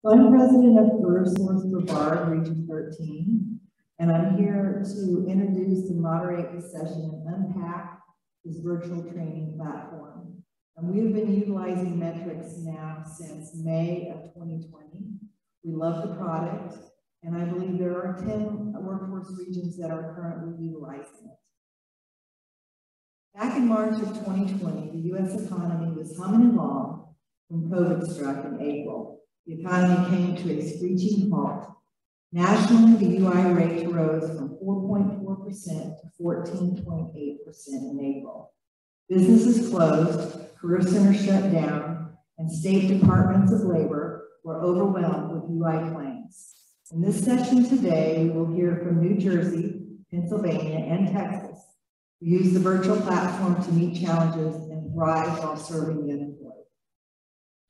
So I'm president of Career Source for BARD Region 13, and I'm here to introduce and moderate this session and unpack this virtual training platform. And we have been utilizing Metrix now since May of 2020. We love the product, and I believe there are 10 workforce regions that are currently utilizing it. Back in March of 2020, the U.S. economy was humming along when COVID struck in April. The economy came to a screeching halt. Nationally, the UI rate rose from 4.4% to 14.8% in April. Businesses closed, career centers shut down, and state departments of labor were overwhelmed with UI claims. In this session today, we will hear from New Jersey, Pennsylvania, and Texas, who use the virtual platform to meet challenges and thrive while serving the unemployed.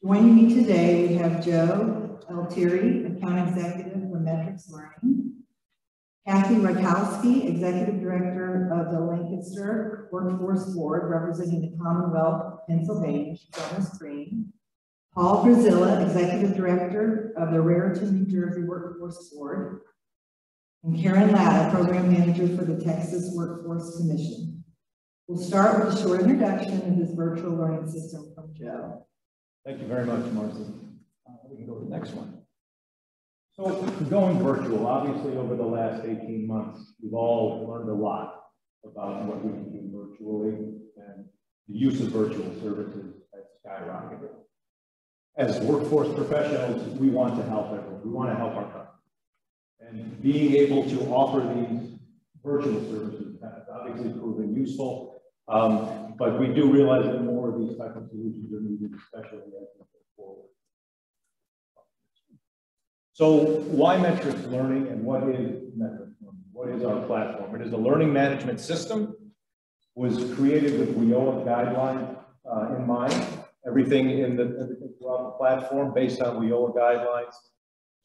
Joining me today, we have Joe Altieri, Account Executive for Metrix Learning, Kathy Rakowski, Executive Director of the Lancaster Workforce Board, representing the Commonwealth of Pennsylvania, she's on the screen, Paul Grazilla, Executive Director of the Raritan, New Jersey Workforce Board, and Karen Latta, Program Manager for the Texas Workforce Commission. We'll start with a short introduction of this virtual learning system from Joe. Thank you very much, Marcy. We can go to the next one. So going virtual, obviously over the last 18 months, we've all learned a lot about what we can do virtually, and the use of virtual services has skyrocketed. As workforce professionals, we want to help everyone. We want to help our customers. And being able to offer these virtual services has obviously proven useful. But we do realize that more of these type of solutions are needed, especially as we go forward. So why Metrix Learning, and what is Metrix Learning? What is our platform? It is a learning management system. It was created with WIOA guidelines in mind. Everything throughout the platform based on WIOA guidelines.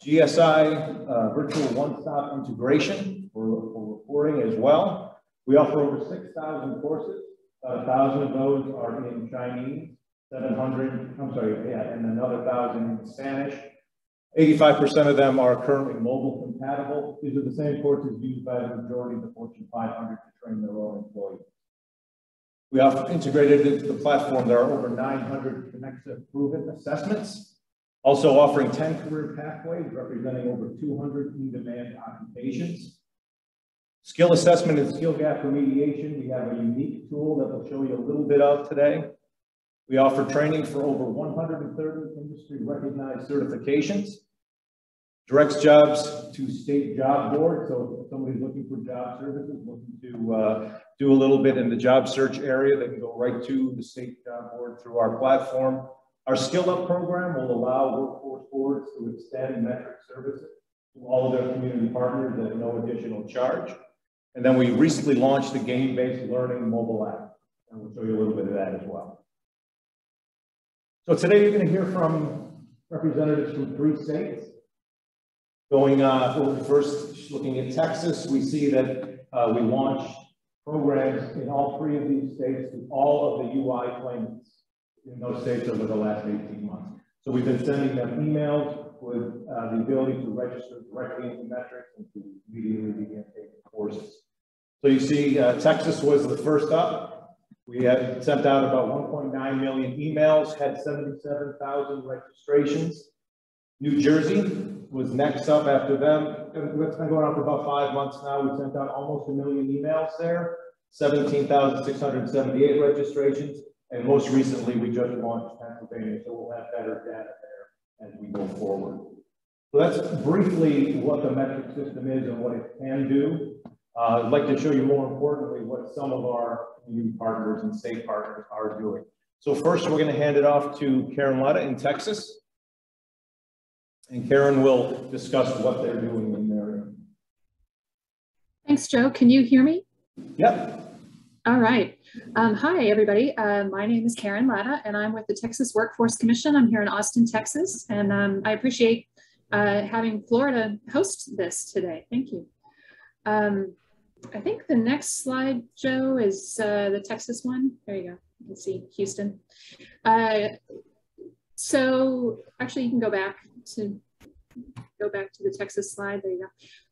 GSI, virtual one-stop integration for reporting as well. We offer over 6,000 courses. 1,000 of those are in Chinese, 700, and another 1,000 in Spanish. 85% of them are currently mobile compatible. These are the same courses used by the majority of the Fortune 500 to train their own employees. We have integrated into the platform. There are over 900 connected proven assessments, also offering 10 career pathways representing over 200 in-demand occupations. Skill assessment and skill gap remediation. We have a unique tool that we'll show you a little bit of today. We offer training for over 130 industry recognized certifications. Directs jobs to state job board. So if somebody's looking for job services, looking to do a little bit in the job search area, they can go right to the state job board through our platform. Our SkillUp program will allow workforce boards to extend Metrix services to all of their community partners at no additional charge. And then we recently launched the game-based learning mobile app, and we'll show you a little bit of that as well. So today you're going to hear from representatives from 3 states. Going first, looking at Texas, we see that we launched programs in all 3 of these states with all of the UI claimants in those states over the last 18 months. So we've been sending them emails with the ability to register directly into Metrix and to immediately begin taking courses. So you see Texas was the first up. We had sent out about 1.9 million emails, had 77,000 registrations. New Jersey was next up after them. It's been going on for about 5 months now. We sent out almost 1 million emails there, 17,678 registrations. And most recently, we just launched Pennsylvania, so we'll have better data there as we go forward. So that's briefly what the Metrix system is and what it can do. I'd like to show you more importantly what some of our community partners and state partners are doing. So first, we're going to hand it off to Karen Latta in Texas. And Karen will discuss what they're doing in their area. Thanks, Joe. Can you hear me? Yep. All right. Hi, everybody. My name is Karen Latta, and I'm with the Texas Workforce Commission. I'm here in Austin, Texas, and I appreciate having Florida host this today. Thank you. I think the next slide, Joe, is the Texas one. There you go. You can see Houston. So actually, you can go back to go back to the Texas slide. There you go.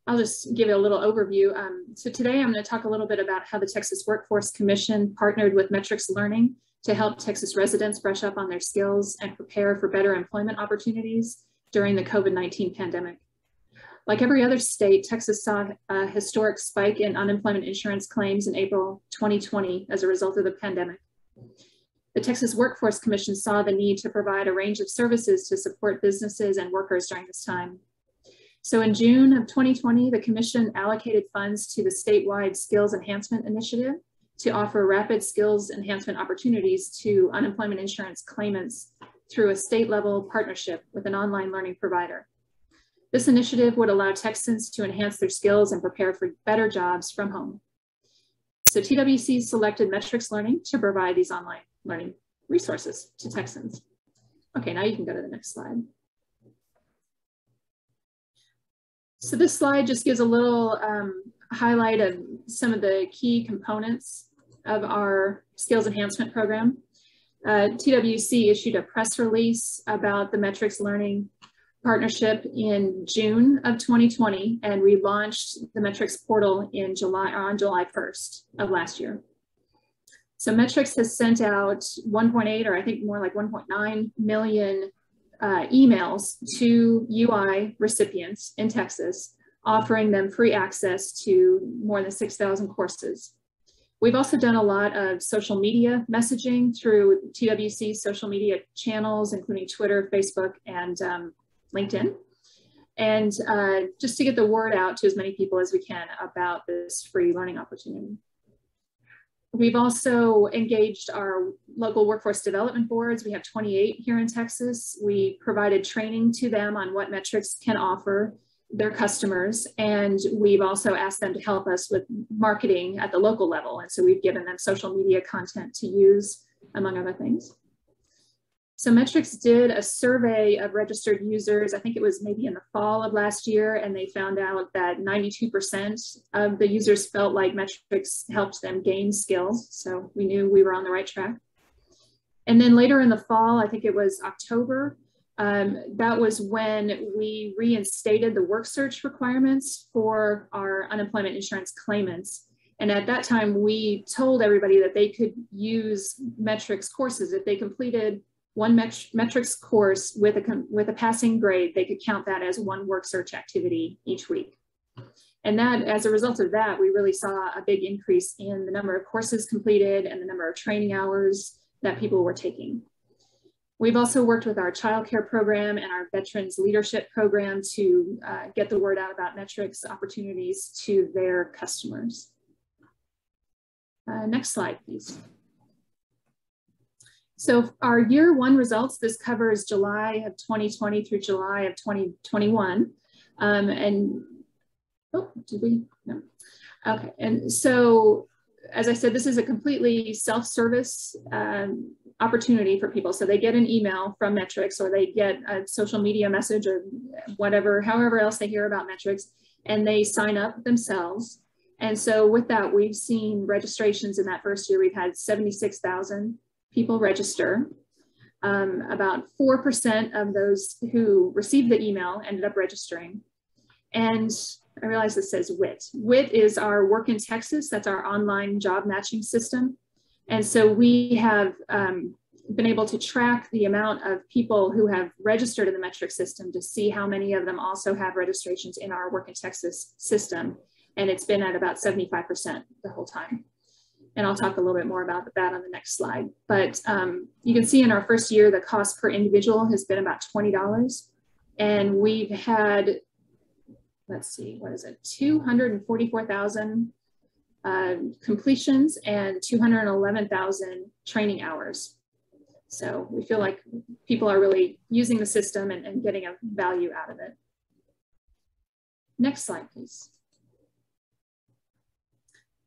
I'll just give you a little overview. So today I'm going to talk a little bit about how the Texas Workforce Commission partnered with Metrix Learning to help Texas residents brush up on their skills and prepare for better employment opportunities during the COVID-19 pandemic. Like every other state, Texas saw a historic spike in unemployment insurance claims in April 2020 as a result of the pandemic. The Texas Workforce Commission saw the need to provide a range of services to support businesses and workers during this time. So in June of 2020, the Commission allocated funds to the statewide Skills Enhancement Initiative to offer rapid skills enhancement opportunities to unemployment insurance claimants through a state-level partnership with an online learning provider. This initiative would allow Texans to enhance their skills and prepare for better jobs from home. So TWC selected Metrix Learning to provide these online learning resources to Texans. Okay, now you can go to the next slide. So this slide just gives a little highlight of some of the key components of our skills enhancement program. TWC issued a press release about the Metrix Learning partnership in June of 2020, and we launched the Metrix portal in on July 1st of last year. So Metrix has sent out 1.8, or I think more like 1.9 million emails to UI recipients in Texas, offering them free access to more than 6,000 courses. We've also done a lot of social media messaging through TWC's social media channels, including Twitter, Facebook, and LinkedIn. And just to get the word out to as many people as we can about this free learning opportunity. We've also engaged our local workforce development boards. We have 28 here in Texas. We provided training to them on what Metrix can offer their customers. And we've also asked them to help us with marketing at the local level. And so we've given them social media content to use, among other things. So Metrix did a survey of registered users, I think it was maybe in the fall of last year, and they found out that 92% of the users felt like Metrix helped them gain skills. So we knew we were on the right track. And then later in the fall, I think it was October, that was when we reinstated the work search requirements for our unemployment insurance claimants. And at that time, we told everybody that they could use Metrix courses if they completed one Metrix course with a passing grade. They could count that as one work search activity each week. And that, as a result of that, we really saw a big increase in the number of courses completed and the number of training hours that people were taking. We've also worked with our childcare program and our veterans leadership program to get the word out about Metrix opportunities to their customers. Next slide, please. So our year one results, this covers July of 2020 through July of 2021. And, oh, did we? No. Okay, and so, as I said, this is a completely self-service opportunity for people. So they get an email from Metrix, or they get a social media message, or whatever, however else they hear about Metrix, and they sign up themselves. And so with that, we've seen registrations in that first year. We've had 76,000 people register. About 4% of those who received the email ended up registering. And I realize this says WIT. WIT is our Work in Texas. That's our online job matching system. And so we have been able to track the amount of people who have registered in the Metrix system to see how many of them also have registrations in our Work in Texas system. And it's been at about 75% the whole time. And I'll talk a little bit more about that on the next slide. But you can see in our first year, the cost per individual has been about $20. And we've had, let's see, what is it? 244,000 completions and 211,000 training hours. So we feel like people are really using the system and getting a value out of it. Next slide, please.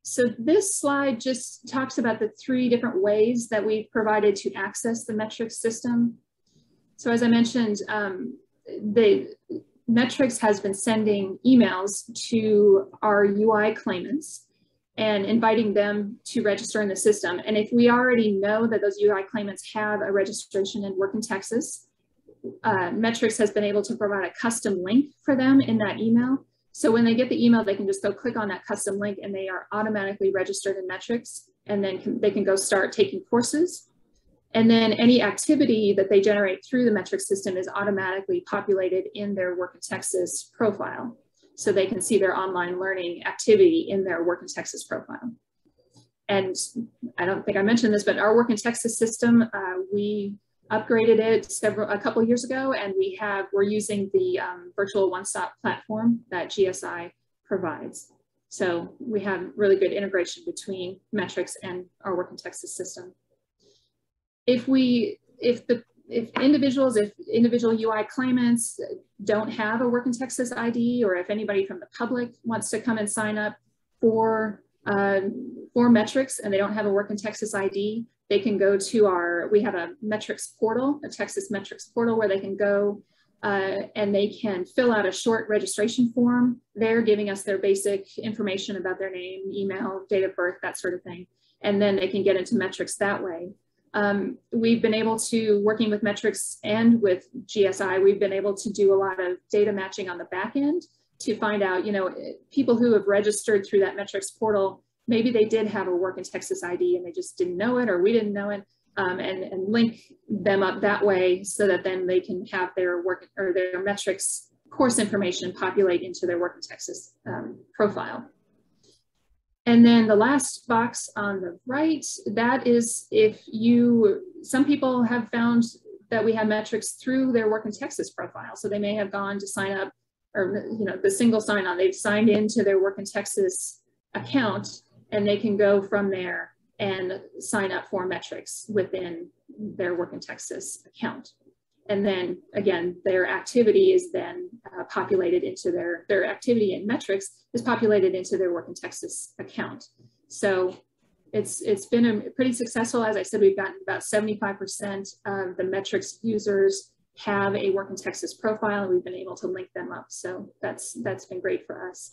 So this slide just talks about the 3 different ways that we've provided to access the Metrix system. So as I mentioned, the Metrix has been sending emails to our UI claimants and inviting them to register in the system. And if we already know that those UI claimants have a registration in Work in Texas, Metrix has been able to provide a custom link for them in that email. So when they get the email, they can just go click on that custom link and they are automatically registered in Metrix, and then they can go start taking courses. And then any activity that they generate through the Metrix system is automatically populated in their Work in Texas profile. So they can see their online learning activity in their Work in Texas profile. And I don't think I mentioned this, but our Work in Texas system, we upgraded it a couple of years ago, and we're using the virtual one-stop platform that GSI provides. So we have really good integration between Metrix and our Work in Texas system. If individual UI claimants don't have a Work in Texas ID, or if anybody from the public wants to come and sign up for Metrix and they don't have a Work in Texas ID, they can go to we have a Metrix portal, a Texas Metrix portal, where they can go and they can fill out a short registration form there, giving us their basic information about their name, email, date of birth, that sort of thing. And then they can get into Metrix that way. We've been able to, working with Metrix and with GSI, we've been able to do a lot of data matching on the back end to find out, people who have registered through that Metrix portal, maybe they did have a Work in Texas ID and they just didn't know it, or we didn't know it, and link them up that way so that then they can have their their Metrix course information populate into their Work in Texas profile. And then the last box on the right, that is some people have found that we have Metrix through their Work in Texas profile. So they may have gone to sign up, or the single sign on, they've signed into their Work in Texas account, and they can go from there and sign up for Metrix within their Work in Texas account. And then again, their activity is then populated into their activity in Metrix is populated into their Work in Texas account. So it's been pretty successful. As I said, we've gotten about 75% of the Metrix users have a Work in Texas profile, and we've been able to link them up. So that's been great for us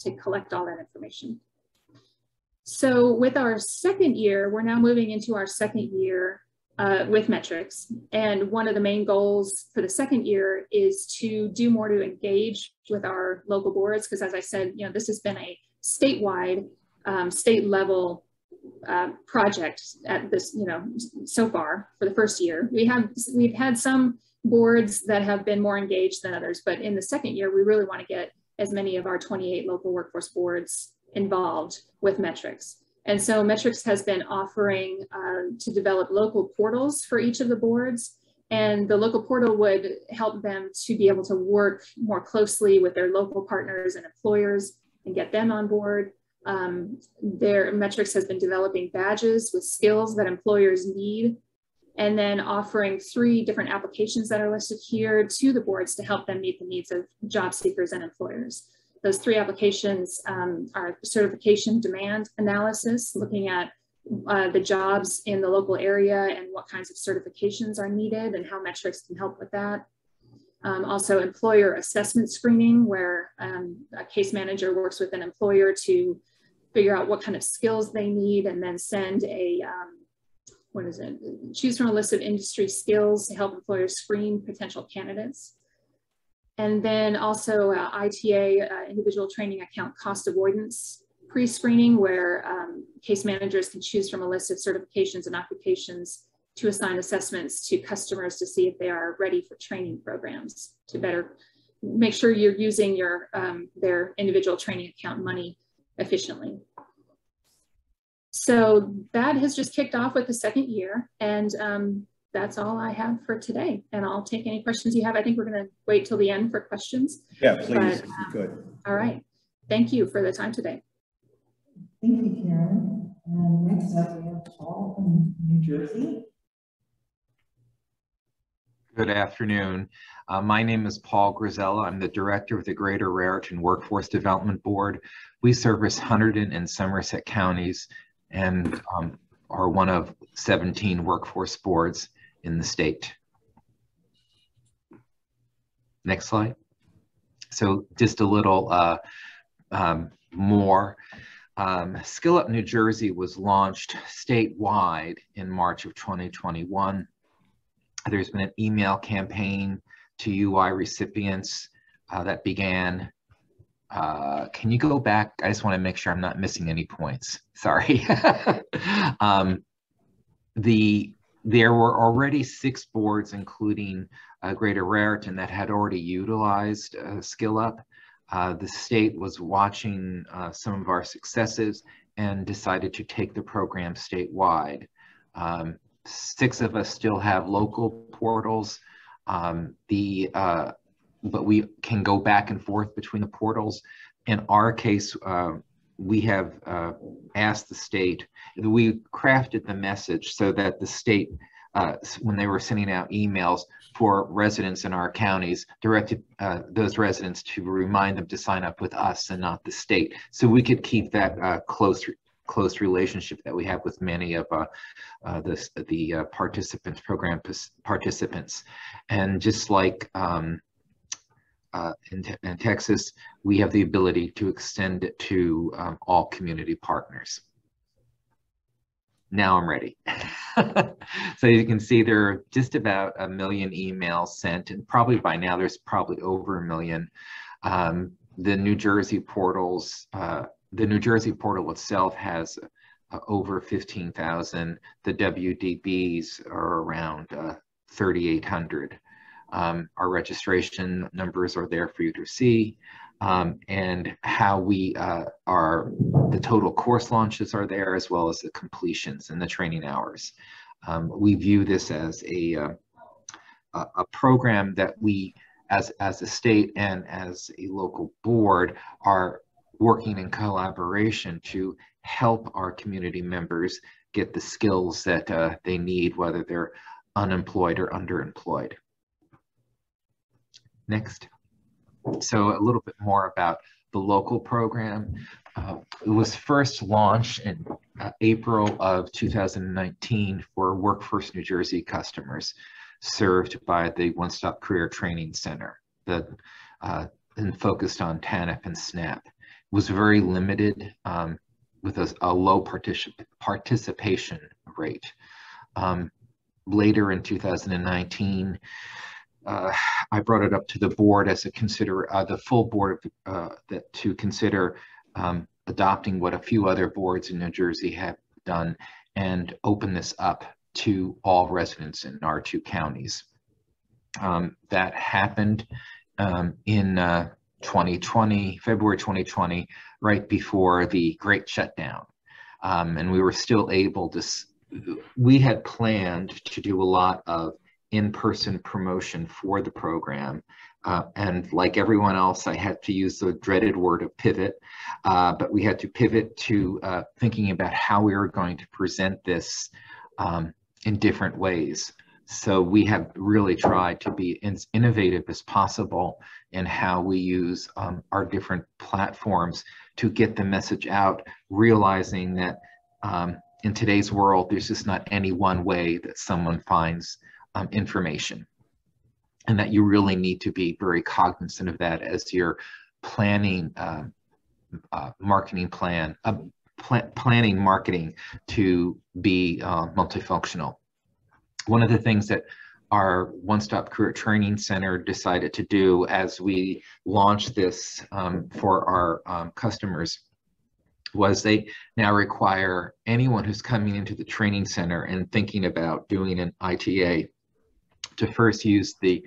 to collect all that information. So with our second year, we're now moving into our second year with Metrix. And one of the main goals for the second year is to do more to engage with our local boards, because as I said, this has been a statewide, state level project at this, so far for the first year. We've had some boards that have been more engaged than others, but in the second year, we really want to get as many of our 28 local workforce boards involved with Metrix. And so Metrix has been offering to develop local portals for each of the boards, and the local portal would help them to be able to work more closely with their local partners and employers and get them on board. Metrix has been developing badges with skills that employers need, and then offering 3 different applications that are listed here to the boards to help them meet the needs of job seekers and employers. Those 3 applications are certification demand analysis, looking at the jobs in the local area and what kinds of certifications are needed and how Metrix can help with that. Also employer assessment screening, where a case manager works with an employer to figure out what kind of skills they need, and then send choose from a list of industry skills to help employers screen potential candidates. And then also ITA, individual training account cost avoidance pre-screening, where case managers can choose from a list of certifications and occupations to assign assessments to customers to see if they are ready for training programs, to better make sure you're using their individual training account money efficiently. So that has just kicked off with the second year, and that's all I have for today, and I'll take any questions you have. I think we're going to wait till the end for questions. Yeah, please, if you could. All right. Thank you for the time today. Thank you, Karen. And next up, we have Paul from New Jersey. Good afternoon. My name is Paul Grisella. I'm the director of the Greater Raritan Workforce Development Board. We service Hunterdon and Somerset counties and are one of 17 workforce boards in the state. Next slide. So just a little more. SkillUp New Jersey was launched statewide in March of 2021. There's been an email campaign to UI recipients that began. Can you go back? I just want to make sure I'm not missing any points. Sorry. There were already 6 boards, including Greater Raritan, that had already utilized SkillUp. The state was watching some of our successes and decided to take the program statewide. 6 of us still have local portals, but we can go back and forth between the portals. In our case, we have asked the state, we crafted the message so that the state, when they were sending out emails for residents in our counties, directed those residents to remind them to sign up with us and not the state. So we could keep that close relationship that we have with many of the participants, program participants. And just like in Texas, we have the ability to extend it to all community partners. Now I'm ready. So you can see there are just about 1 million emails sent, and probably by now there's probably over 1 million. The New Jersey portals, the New Jersey portal itself has over 15,000. The WDBs are around 3,800. Our registration numbers are there for you to see, and how we the total course launches are there, as well as the completions and the training hours. We view this as a program that we, as a state and as a local board, are working in collaboration to help our community members get the skills that they need, whether they're unemployed or underemployed. Next. So a little bit more about the local program. It was first launched in April of 2019 for Workforce New Jersey customers served by the One Stop Career Training Center that and focused on TANF and SNAP. It was very limited with a low participation rate. Later in 2019, I brought it up to the board as a the full board to consider adopting what a few other boards in New Jersey have done and open this up to all residents in our 2 counties. That happened in 2020, February 2020, right before the Great Shutdown. And we were still able to, we had planned to do a lot of in-person promotion for the program. And like everyone else, I had to use the dreaded word of pivot, but we had to pivot to thinking about how we were going to present this in different ways. So we have really tried to be as innovative as possible in how we use our different platforms to get the message out, realizing that in today's world, there's just not any one way that someone finds information, and that you really need to be very cognizant of that as you're planning marketing plan, planning marketing to be multifunctional. One of the things that our One Stop Career Training Center decided to do as we launched this for our customers was they now require anyone who's coming into the training center and thinking about doing an ITA to first use the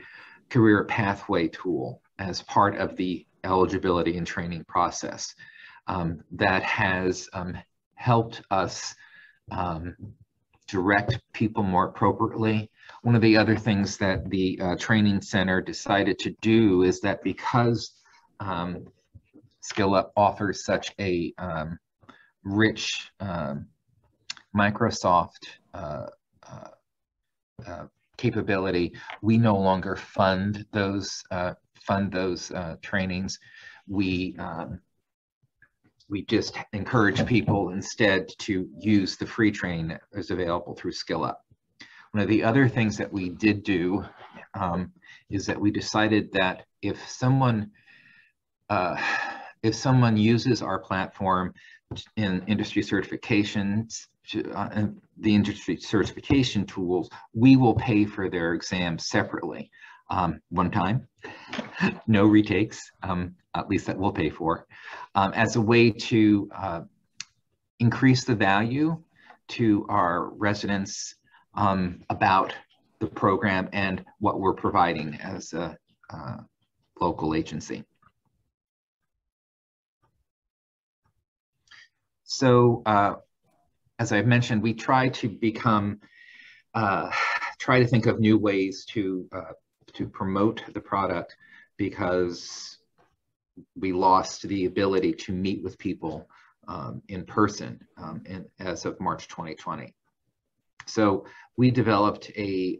career pathway tool as part of the eligibility and training process. That has helped us direct people more appropriately. One of the other things that the training center decided to do is that because SkillUp offers such a rich Microsoft capability, we no longer fund those trainings. We just encourage people instead to use the free training that is available through SkillUp. One of the other things that we did do is that we decided that if someone uses our platform in industry certifications the industry certification tools, we will pay for their exams separately. One time, no retakes, at least that we'll pay for, as a way to increase the value to our residents about the program and what we're providing as a local agency. So, as I've mentioned, we try to become, try to think of new ways to promote the product, because we lost the ability to meet with people in person as of March 2020. So we developed a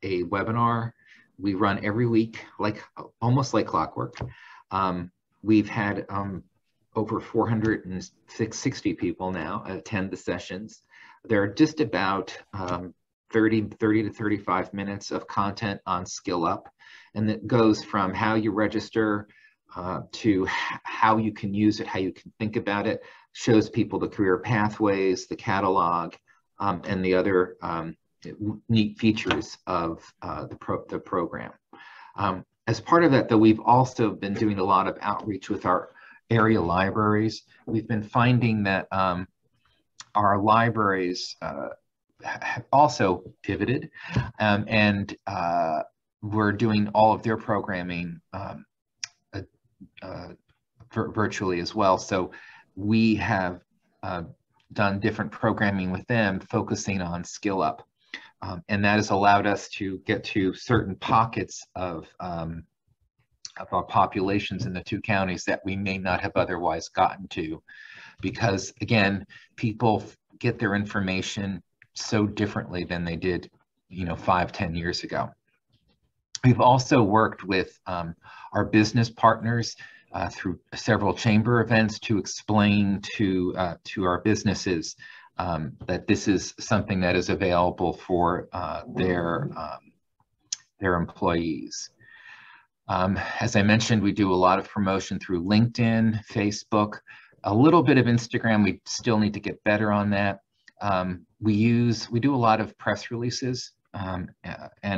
webinar. We run every week, almost like clockwork. We've had over 460 people now attend the sessions. There are just about 30 to 35 minutes of content on SkillUp, and it goes from how you register to how you can use it, how you can think about it, shows people the career pathways, the catalog, and the other neat features of the program. As part of that, though, we've also been doing a lot of outreach with our area libraries. We've been finding that our libraries have also pivoted, and we're doing all of their programming virtually as well. So we have done different programming with them, focusing on SkillUp, and that has allowed us to get to certain pockets of our populations in the two counties that we may not have otherwise gotten to, because again, people get their information so differently than they did, 5-10 years ago. We've also worked with our business partners through several chamber events to explain to our businesses that this is something that is available for their employees. As I mentioned, we do a lot of promotion through LinkedIn, Facebook, a little bit of Instagram. We still need to get better on that. We do a lot of press releases, and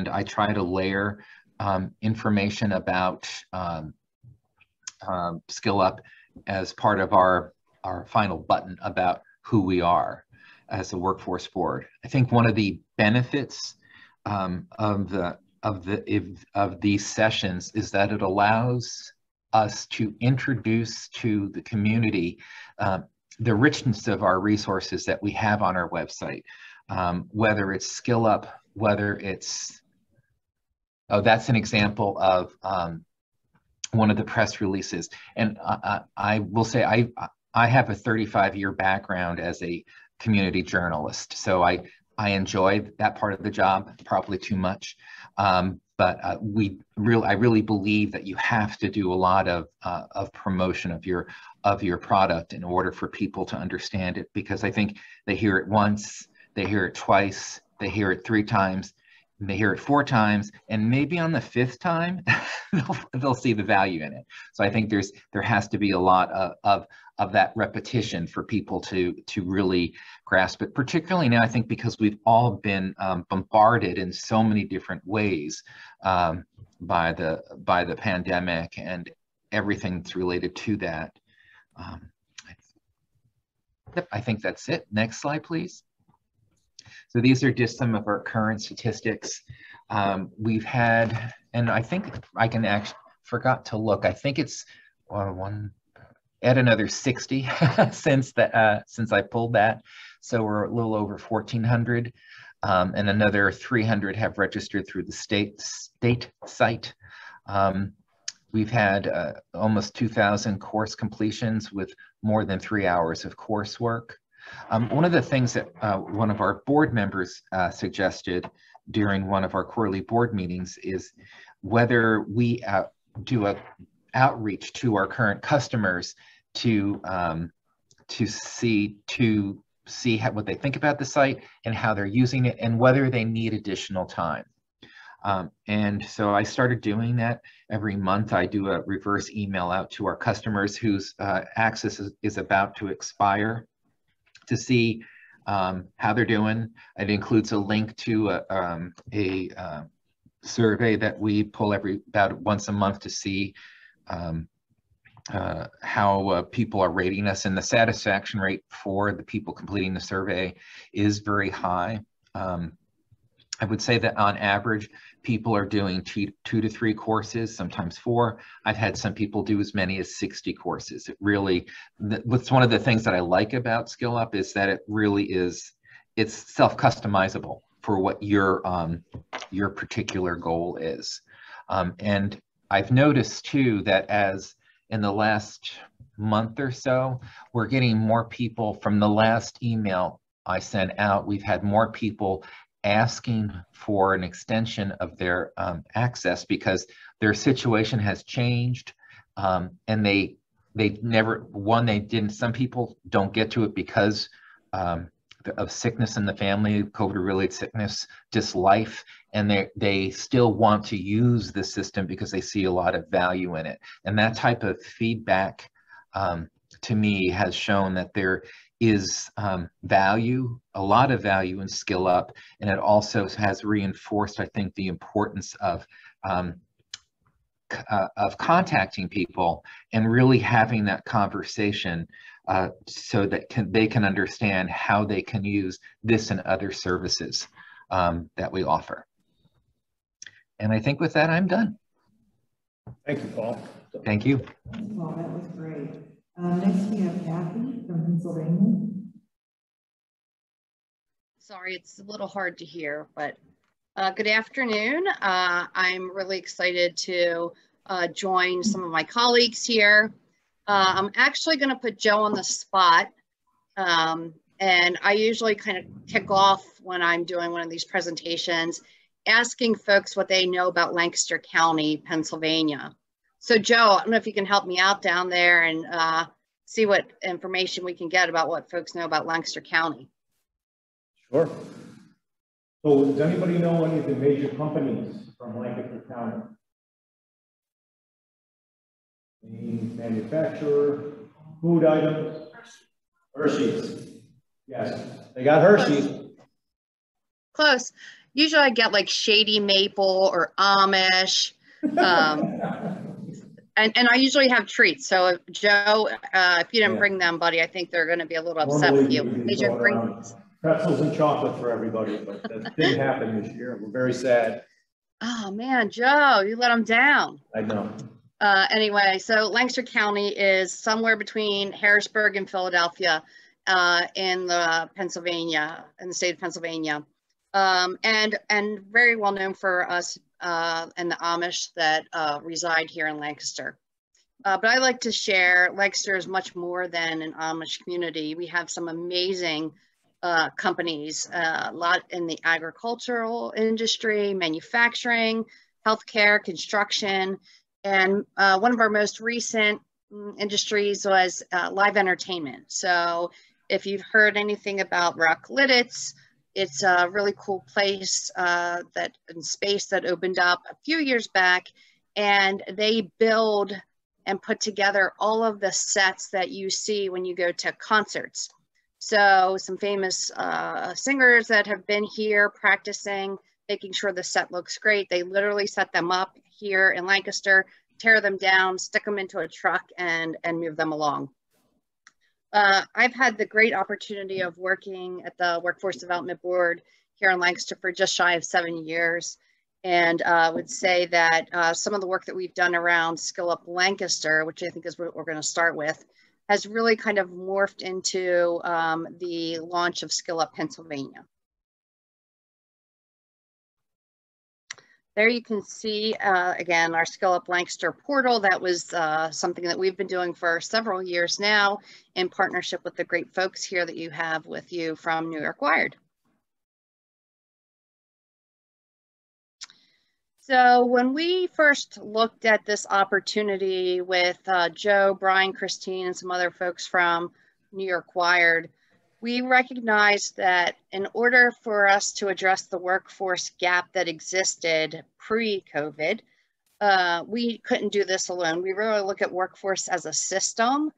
I try to layer information about SkillUp as part of our final button about who we are as a workforce board. I think one of the benefits of these sessions is that it allows us to introduce to the community the richness of our resources that we have on our website, whether it's SkillUp, whether it's, that's an example of one of the press releases. And I will say I have a 35-year background as a community journalist, so I enjoy that part of the job, probably too much. But I really believe that you have to do a lot of promotion of your product in order for people to understand it, because I think they hear it once, they hear it twice, they hear it 3 times, and they hear it 4 times, and maybe on the 5th time they'll see the value in it. So I think there has to be a lot of that repetition for people to really grasp it, particularly now, I think, because we've all been bombarded in so many different ways by the pandemic and everything that's related to that. I think that's it. Next slide, please. So these are just some of our current statistics. We've had, and I think I can actually, forgot to look, I think it's add another 60 since I pulled that. So we're a little over 1,400, and another 300 have registered through the state site. We've had almost 2,000 course completions with more than 3 hours of coursework. One of the things that one of our board members suggested during one of our quarterly board meetings is whether we do a outreach to our current customers to see what they think about the site and how they're using it and whether they need additional time. And so I started doing that. Every month I do a reverse email out to our customers whose access is about to expire, to see how they're doing. It includes a link to a survey that we pull about once a month to see how people are rating us, and the satisfaction rate for the people completing the survey is very high. I would say that on average, people are doing two to three courses, sometimes 4. I've had some people do as many as 60 courses. It really, what's one of the things that I like about SkillUp is that it really is, it's self-customizable for what your particular goal is. And I've noticed too that as in the last month or so, we're getting more people from the last email I sent out. We've had more people asking for an extension of their access because their situation has changed, and they never, they didn't, some people don't get to it because of sickness in the family, COVID-related sickness, just life, and they still want to use the system because they see a lot of value in it. And that type of feedback to me has shown that there is value, a lot of value in SkillUp, and it also has reinforced, I think, the importance of contacting people and really having that conversation so that they can understand how they can use this and other services that we offer. And I think with that, I'm done. Thank you, Paul. Thank you. Well, that was great. Next we have Kathy from Pennsylvania. Sorry, it's a little hard to hear, but good afternoon. I'm really excited to join some of my colleagues here. I'm actually going to put Joe on the spot, and I usually kind of kick off when I'm doing one of these presentations, asking folks what they know about Lancaster County, Pennsylvania. So Joe, I don't know if you can help me out down there and see what information we can get about what folks know about Lancaster County. Sure. So does anybody know any of the major companies from Lancaster County? Any manufacturer, food items? Hershey's. Yes, they got Hershey's. Close. Usually I get like Shady Maple or Amish. And I usually have treats. So Joe, if you didn't bring them, buddy, I think they're going to be a little upset with you. Did you bring pretzels and chocolate for everybody, but that didn't happen this year. We're very sad. Oh man, Joe, you let them down. I know. Anyway, so Lancaster County is somewhere between Harrisburg and Philadelphia in the state of Pennsylvania. And very well known for us and the Amish that reside here in Lancaster. But I like to share, Lancaster is much more than an Amish community. We have some amazing companies, a lot in the agricultural industry, manufacturing, healthcare, construction, and one of our most recent industries was live entertainment. So if you've heard anything about Rock Lidditz, it's a really cool place that in space that opened up a few years back, and they build and put together all of the sets that you see when you go to concerts. So some famous singers that have been here practicing, making sure the set looks great. They literally set them up here in Lancaster, tear them down, stick them into a truck and move them along. I've had the great opportunity of working at the Workforce Development Board here in Lancaster for just shy of 7 years. And would say that some of the work that we've done around SkillUp Lancaster, which I think is what we're going to start with, has really kind of morphed into the launch of SkillUp Pennsylvania. There you can see, again, our SkillUp Lancaster portal. That was something that we've been doing for several years now in partnership with the great folks here that you have with you from New York Wired. So when we first looked at this opportunity with Joe, Brian, Christine, and some other folks from New York Wired, we recognized that in order for us to address the workforce gap that existed pre-COVID, we couldn't do this alone. We really look at workforce as a system,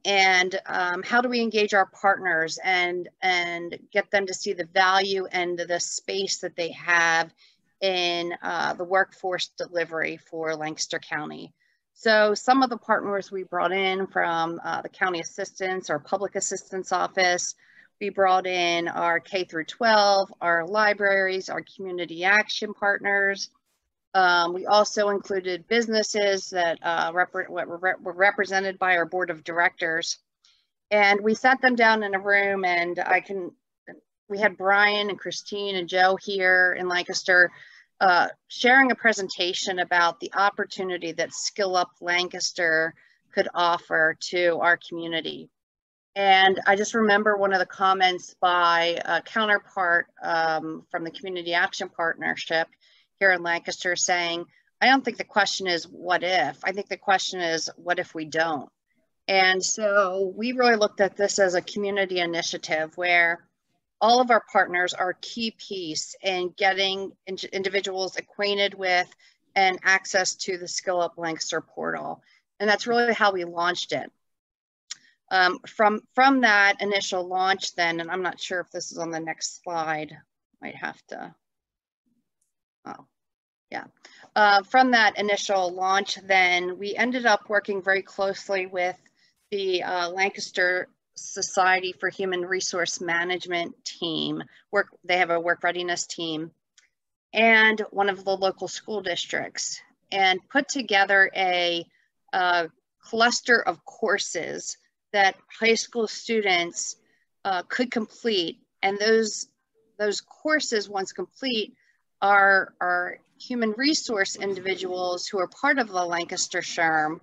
how do we engage our partners and get them to see the value and the space that they have in the workforce delivery for Lancaster County. So some of the partners we brought in from the county assistance, our public assistance office, we brought in our K through 12, our libraries, our community action partners. We also included businesses that were represented by our board of directors. And we sat them down in a room, and we had Brian and Christine and Joe here in Lancaster sharing a presentation about the opportunity that SkillUp Lancaster could offer to our community. And I just remember one of the comments by a counterpart from the Community Action Partnership here in Lancaster saying, I don't think the question is what if, I think the question is what if we don't? And so we really looked at this as a community initiative where all of our partners are a key piece in getting individuals acquainted with and access to the SkillUp Lancaster portal. And that's really how we launched it. From that initial launch then, and I'm not sure if this is on the next slide, might have to, oh, yeah. From that initial launch then, we ended up working very closely with the Lancaster Society for Human Resource Management team. They have a work readiness team, and one of the local school districts, and put together a cluster of courses that high school students could complete. And those courses, once complete, are human resource individuals who are part of the Lancaster SHRM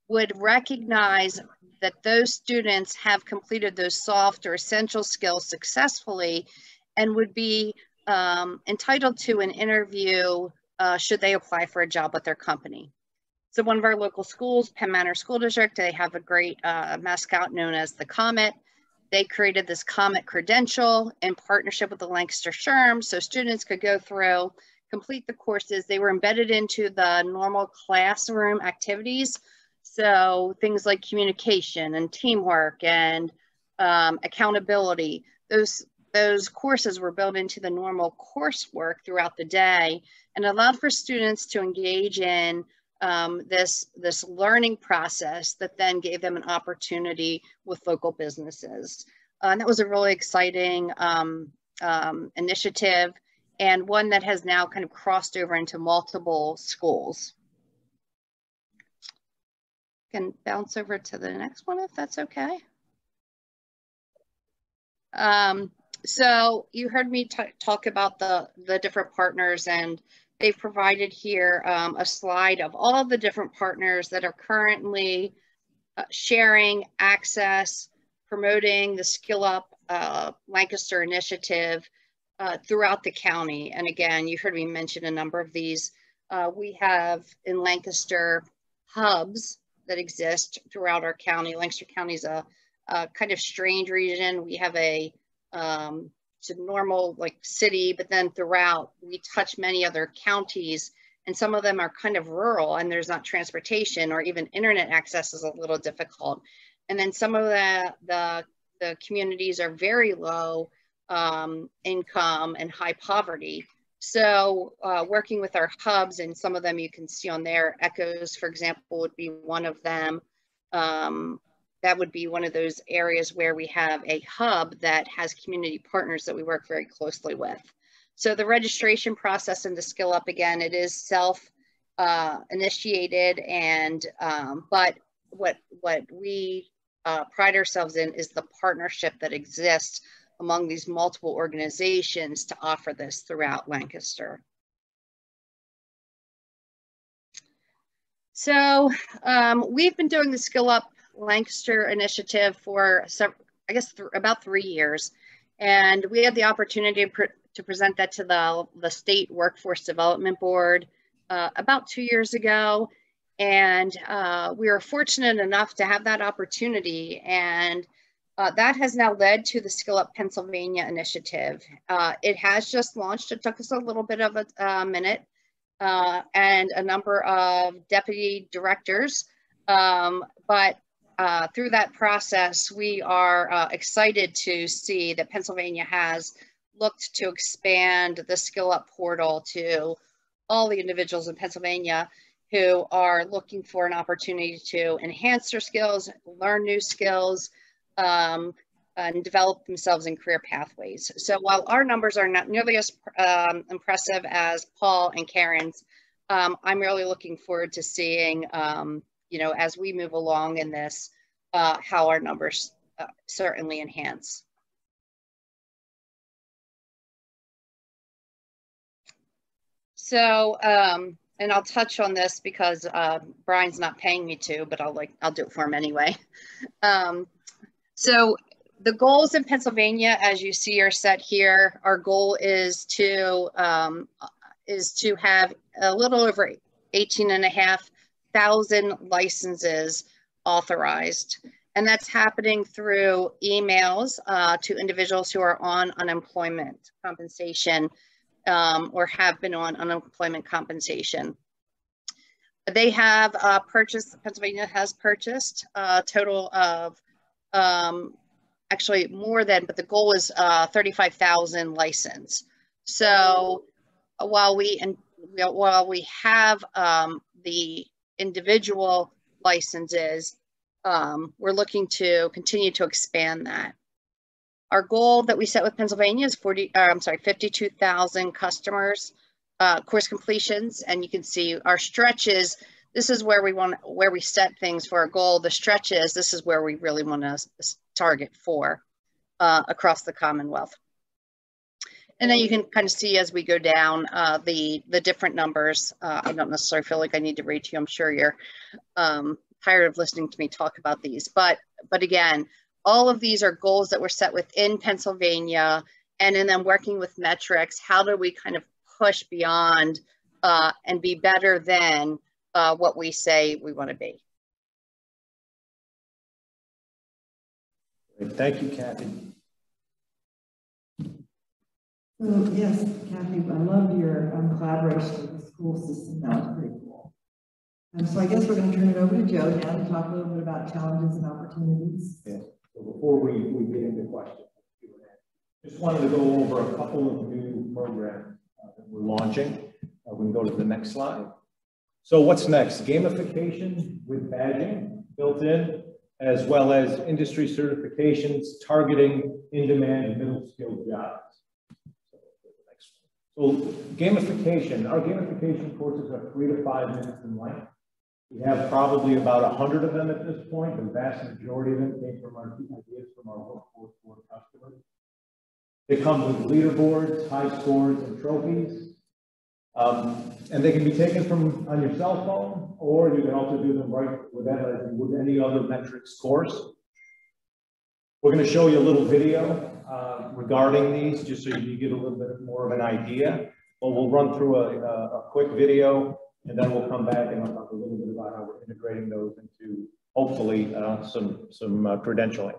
would recognize that those students have completed those soft or essential skills successfully and would be entitled to an interview should they apply for a job with their company. So one of our local schools, Penn Manor School District, they have a great mascot known as the Comet. They created this Comet credential in partnership with the Lancaster SHRM, so students could go through, complete the courses. They were embedded into the normal classroom activities. So things like communication and teamwork and accountability, those courses were built into the normal coursework throughout the day and allowed for students to engage in this learning process that then gave them an opportunity with local businesses. And that was a really exciting initiative, and one that has now kind of crossed over into multiple schools. Can bounce over to the next one if that's okay. So you heard me talk about the different partners, and they've provided here a slide of all of the different partners that are currently sharing access, promoting the SkillUp Lancaster initiative throughout the county. And again, you heard me mention a number of these. We have in Lancaster hubs that exist throughout our county. Lancaster County is a kind of strange region. We have it's a normal like city, but then throughout we touch many other counties, and some of them are kind of rural and there's not transportation or even internet access is a little difficult. And then some of the communities are very low income and high poverty. So working with our hubs, and some of them you can see on there, Echoes, for example, would be one of them. That would be one of those areas where we have a hub that has community partners that we work very closely with. So the registration process into SkillUp, again, it is self-initiated, and but what we pride ourselves in is the partnership that exists among these multiple organizations to offer this throughout Lancaster. So we've been doing the SkillUp Lancaster initiative for I guess about 3 years, and we had the opportunity to present that to the State Workforce Development Board about 2 years ago, and we were fortunate enough to have that opportunity, and that has now led to the SkillUp Pennsylvania initiative. It has just launched. It took us a little bit of a minute and a number of deputy directors, but through that process, we are excited to see that Pennsylvania has looked to expand the SkillUp portal to all the individuals in Pennsylvania who are looking for an opportunity to enhance their skills, learn new skills, and develop themselves in career pathways. So while our numbers are not nearly as impressive as Paul and Karen's, I'm really looking forward to seeing, you know, as we move along in this, how our numbers certainly enhance. So, and I'll touch on this because Brian's not paying me to, but I'll do it for him anyway. So the goals in Pennsylvania, as you see, are set here. Our goal is to have a little over 18,500 licenses authorized. And that's happening through emails to individuals who are on unemployment compensation or have been on unemployment compensation. They have Pennsylvania has purchased a total of, actually more than, but the goal is 35,000 license. So while we have the individual licenses, we're looking to continue to expand that. Our goal that we set with Pennsylvania is 52,000 customers, course completions, and you can see our stretches. This is where we set things for our goal. The stretches, this is where we really want to target for across the Commonwealth. And then you can kind of see as we go down the different numbers. I don't necessarily feel like I need to read to you. I'm sure you're tired of listening to me talk about these. But again, all of these are goals that were set within Pennsylvania. And then working with Metrix, how do we kind of push beyond and be better than what we say we want to be? Thank you, Kathy. So yes, Kathy, I love your collaboration with the school system. That was pretty cool. So I guess we're going to turn it over to Joe now to talk a little bit about challenges and opportunities. Yeah. So before we get into questions, just wanted to go over a couple of new programs that we're launching. We can go to the next slide. So what's next? Gamification with badging built in, as well as industry certifications targeting in-demand middle skilled jobs. So gamification, our gamification courses are 3 to 5 minutes in length. We have probably about 100 of them at this point. The vast majority of them came from our ideas from our workforce board customers. They come with leaderboards, high scores, and trophies. And they can be taken from on your cell phone, or you can also do them right with any other Metrix course. We're going to show you a little video regarding these, just so you get a little bit more of an idea. But we'll run through a quick video, and then we'll come back and I'll talk a little bit about how we're integrating those into, hopefully, some credentialing.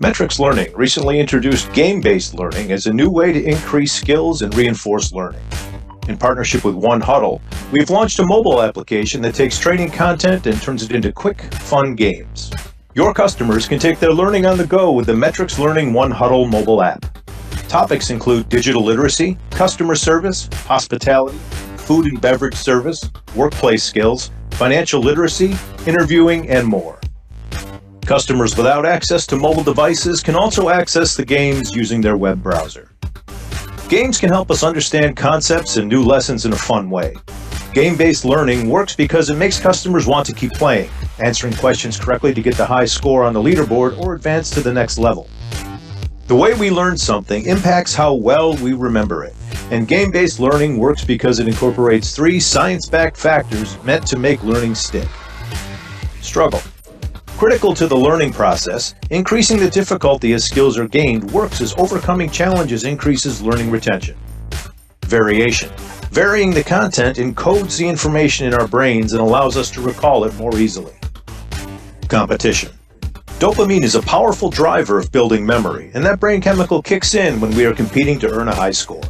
Metrix Learning recently introduced game-based learning as a new way to increase skills and reinforce learning. In partnership with One Huddle, we've launched a mobile application that takes training content and turns it into quick, fun games. Your customers can take their learning on the go with the Metrix Learning One Huddle mobile app. Topics include digital literacy, customer service, hospitality, food and beverage service, workplace skills, financial literacy, interviewing, and more. Customers without access to mobile devices can also access the games using their web browser. Games can help us understand concepts and new lessons in a fun way. Game-based learning works because it makes customers want to keep playing, answering questions correctly to get the high score on the leaderboard or advance to the next level. The way we learn something impacts how well we remember it, and game-based learning works because it incorporates 3 science-backed factors meant to make learning stick. Struggle. Critical to the learning process, increasing the difficulty as skills are gained works as overcoming challenges increases learning retention. Variation. Varying the content encodes the information in our brains and allows us to recall it more easily. Competition. Dopamine is a powerful driver of building memory, and that brain chemical kicks in when we are competing to earn a high score.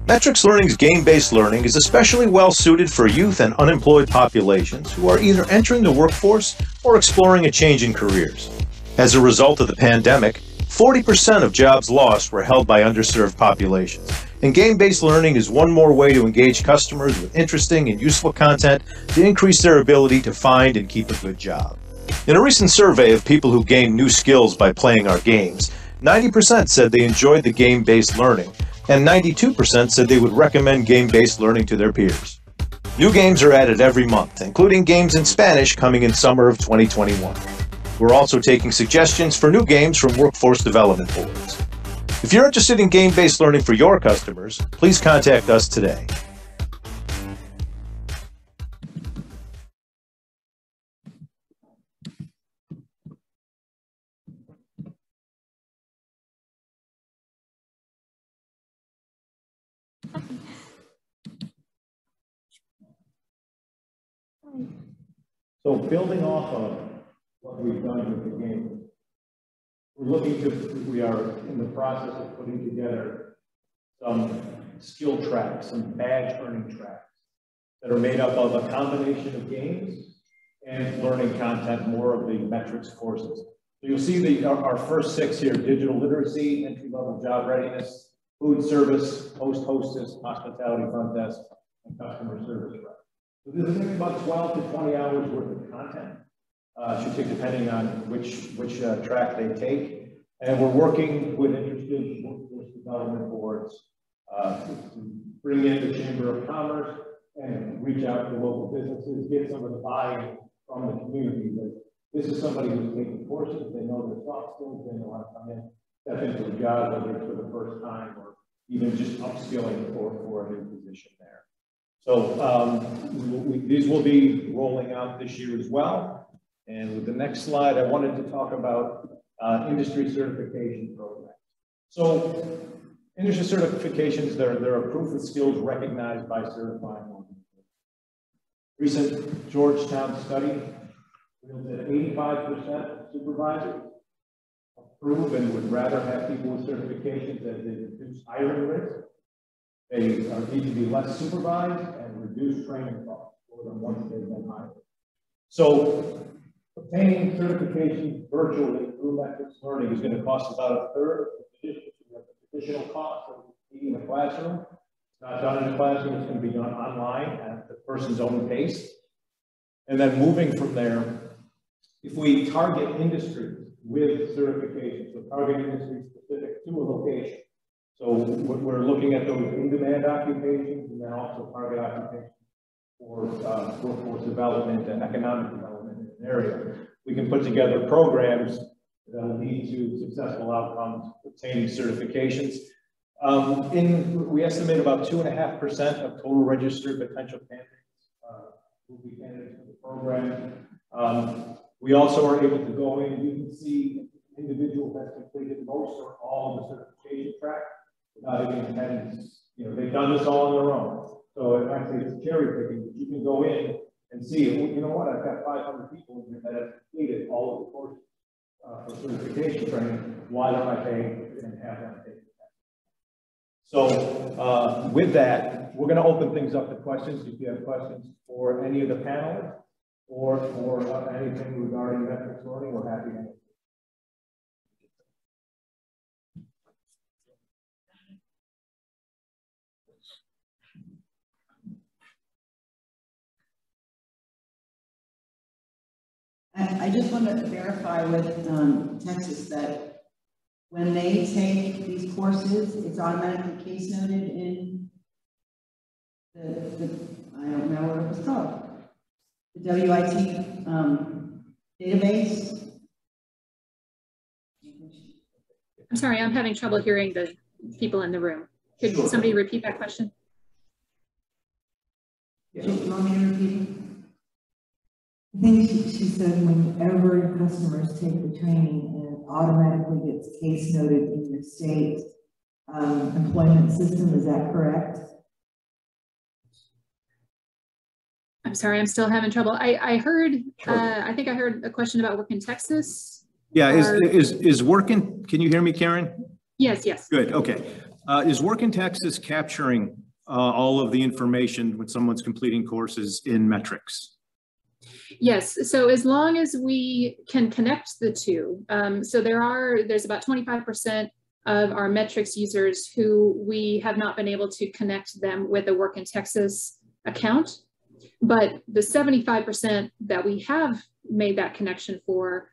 Metrix Learning's game-based learning is especially well suited for youth and unemployed populations who are either entering the workforce or exploring a change in careers. As a result of the pandemic, 40% of jobs lost were held by underserved populations, and game-based learning is one more way to engage customers with interesting and useful content to increase their ability to find and keep a good job. In a recent survey of people who gained new skills by playing our games, 90% said they enjoyed the game-based learning, and 92% said they would recommend game-based learning to their peers. New games are added every month, including games in Spanish coming in summer of 2021. We're also taking suggestions for new games from workforce development boards. If you're interested in game-based learning for your customers, please contact us today. So building off of what we've done with the game, we are in the process of putting together some skill tracks, some badge earning tracks that are made up of a combination of games and learning content, more of the Metrix courses. So you'll see our first 6 here: digital literacy, entry-level job readiness, food service, host, hostess, hospitality front desk, and customer service rep. So this is maybe about 12 to 20 hours worth of content. Should take depending on which track they take. And we're working with interested workforce development boards to bring in the Chamber of Commerce and reach out to local businesses, get some of the buy-in from the community. That this is somebody who's taking courses, they know their soft skills, they know how to come in, step into a job, whether it's for the first time or even just upskilling for a new position there. So these will be rolling out this year as well. And with the next slide, I wanted to talk about industry certification programs. So industry certifications, they're a proof of skills recognized by certifying organizations. Recent Georgetown study revealed that 85% of supervisors approve and would rather have people with certifications as they reduce hiring risk. They need to be less supervised and reduce training costs for them once they've been hired. So obtaining certification virtually through Metrix Learning is going to cost about a third of the traditional cost of being in a classroom. It's not done in a classroom, it's going to be done online at the person's own pace. And then moving from there, if we target industries with certification, so target industries specific to a location. So we're looking at those in-demand occupations and then also target occupations for workforce development and economic development in an area. We can put together programs that will lead to successful outcomes, obtaining certifications. We estimate about 2.5% of total registered potential candidates will be candidates for the program. We also are able to go in, you can see individuals that completed most or all of the certification track without even having, they've done this all on their own. So actually it's cherry picking, but you can go in and see, well, you know what, I've got 500 people in here that have completed all of the courses for certification training. Why don't I pay and have them take it? So with that, we're going to open things up to questions. If you have questions for any of the panelists or for anything regarding Metrix Learning, we're happy to answer. I just want to verify with Texas that when they take these courses, it's automatically case noted in the I don't know what it was called, the WIT database. I'm sorry, I'm having trouble hearing the people in the room. Could somebody repeat that question? Do you want me to repeat it? I think she said whenever your customers take the training, it automatically gets case noted in your state employment system. Is that correct? I'm sorry, I'm still having trouble. I heard, I think I heard a question about work in Texas. Yeah, is working, can you hear me, Karen? Yes, yes. Good, okay. Is Work in Texas capturing all of the information when someone's completing courses in Metrix? Yes, so as long as we can connect the two, so there's about 25% of our Metrix users who we have not been able to connect them with a Work in Texas account, but the 75% that we have made that connection for,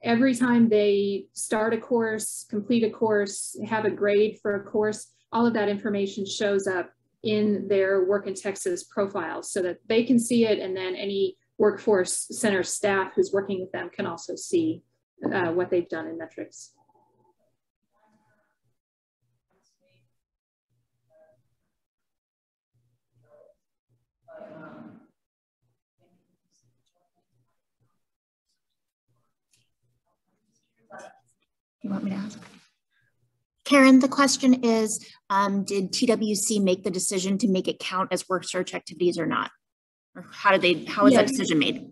every time they start a course, complete a course, have a grade for a course, all of that information shows up in their Work in Texas profile so that they can see it, and then any Workforce Center staff who's working with them can also see what they've done in Metrix. You want me to ask? Karen, the question is, did TWC make the decision to make it count as work search activities or not? Or how was that decision made?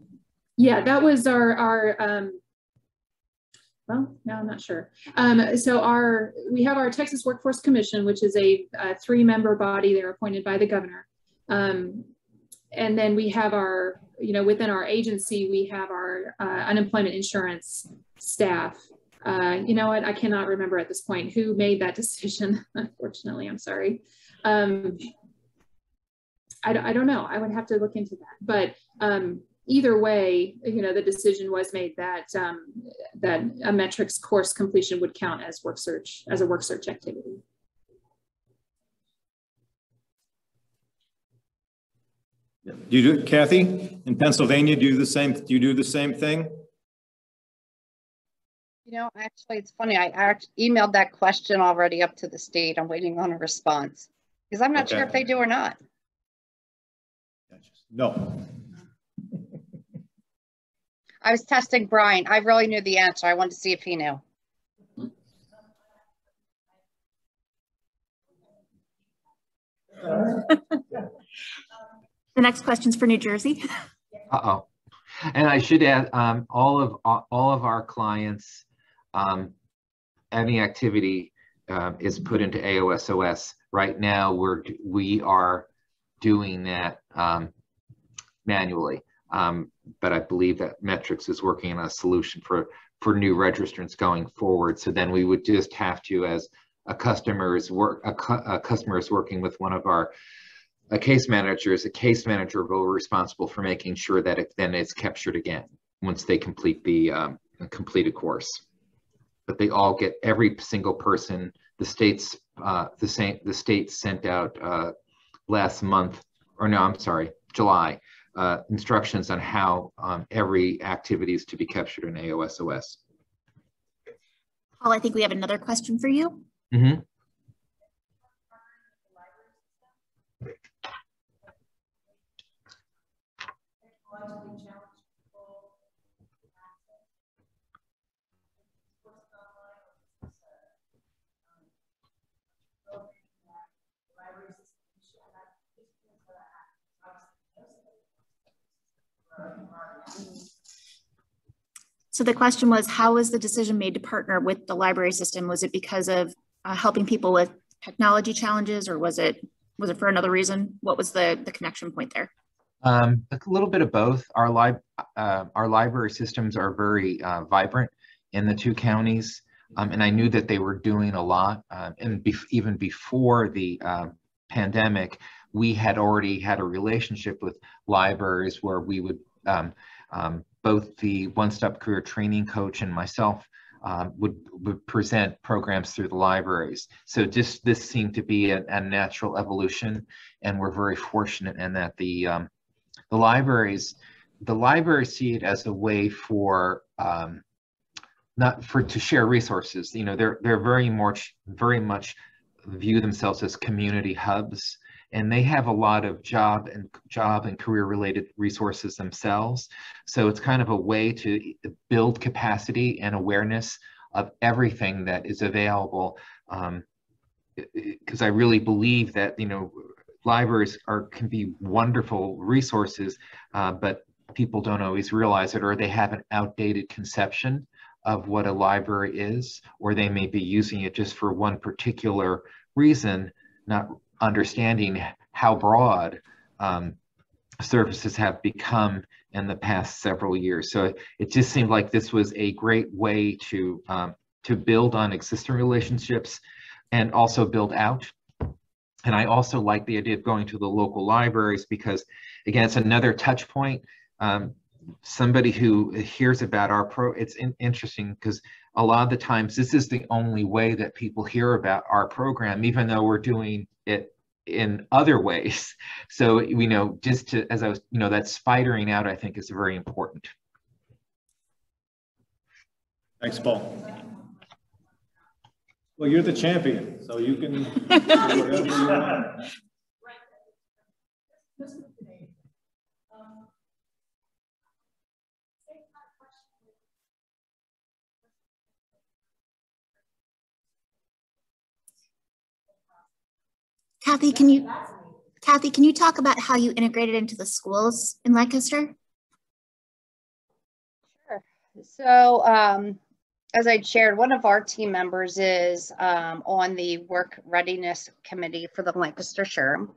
Yeah, that was our well, no, I'm not sure. So we have our Texas Workforce Commission, which is a 3-member body. They're appointed by the governor. And then we have our, within our agency, we have our unemployment insurance staff. You know what, I cannot remember at this point who made that decision, unfortunately, I'm sorry. I don't know, I would have to look into that. But either way, the decision was made that that a Metrix course completion would count as a work search activity. Do you do, Kathy, in Pennsylvania, do you do the same thing? Actually, it's funny. I actually emailed that question already up to the state. I'm waiting on a response because I'm not sure if they do or not. No. I was testing Brian. I really knew the answer. I wanted to see if he knew. The next question's for New Jersey. Uh-oh. And I should add, all of our clients, any activity is put into AOSOS. Right now, we are doing that manually, but I believe that Metrix is working on a solution for new registrants going forward. So then we would just have to, as a customer is working with one of our case managers, a case manager will be responsible for making sure that it's captured again once they complete the completed course. But they all get, every single person, the state sent out last month, or no, I'm sorry, July, instructions on how every activity is to be captured in AOSOS. Paul, I think we have another question for you. Mm-hmm. So the question was, how was the decision made to partner with the library system? Was it because of helping people with technology challenges, or was it for another reason? What was the connection point there? A little bit of both. Our library systems are very vibrant in the 2 counties, and I knew that they were doing a lot. And even before the pandemic, we had already had a relationship with libraries where we would both the one-stop career training coach and myself would present programs through the libraries. So this seemed to be a natural evolution, and we're very fortunate in that the libraries see it as a way for to share resources. They're very much view themselves as community hubs, and they have a lot of job and career related resources themselves. So it's kind of a way to build capacity and awareness of everything that is available. Because I really believe that, libraries can be wonderful resources, but people don't always realize it, or they have an outdated conception of what a library is, or they may be using it just for one particular reason not understanding how broad services have become in the past several years. So it just seemed like this was a great way to build on existing relationships and also build out. And I also like the idea of going to the local libraries because, again, it's another touch point. Somebody who hears about our it's interesting because a lot of the times this is the only way that people hear about our program, even though we're doing it in other ways. So, you know, just to, as I was, you know, that spidering out, I think is very important. Thanks, Paul. Well, you're the champion, so you can do whatever you want. Kathy, can you talk about how you integrated into the schools in Lancaster? Sure. So, as I shared, one of our team members is on the work readiness committee for the Lancaster SHRM.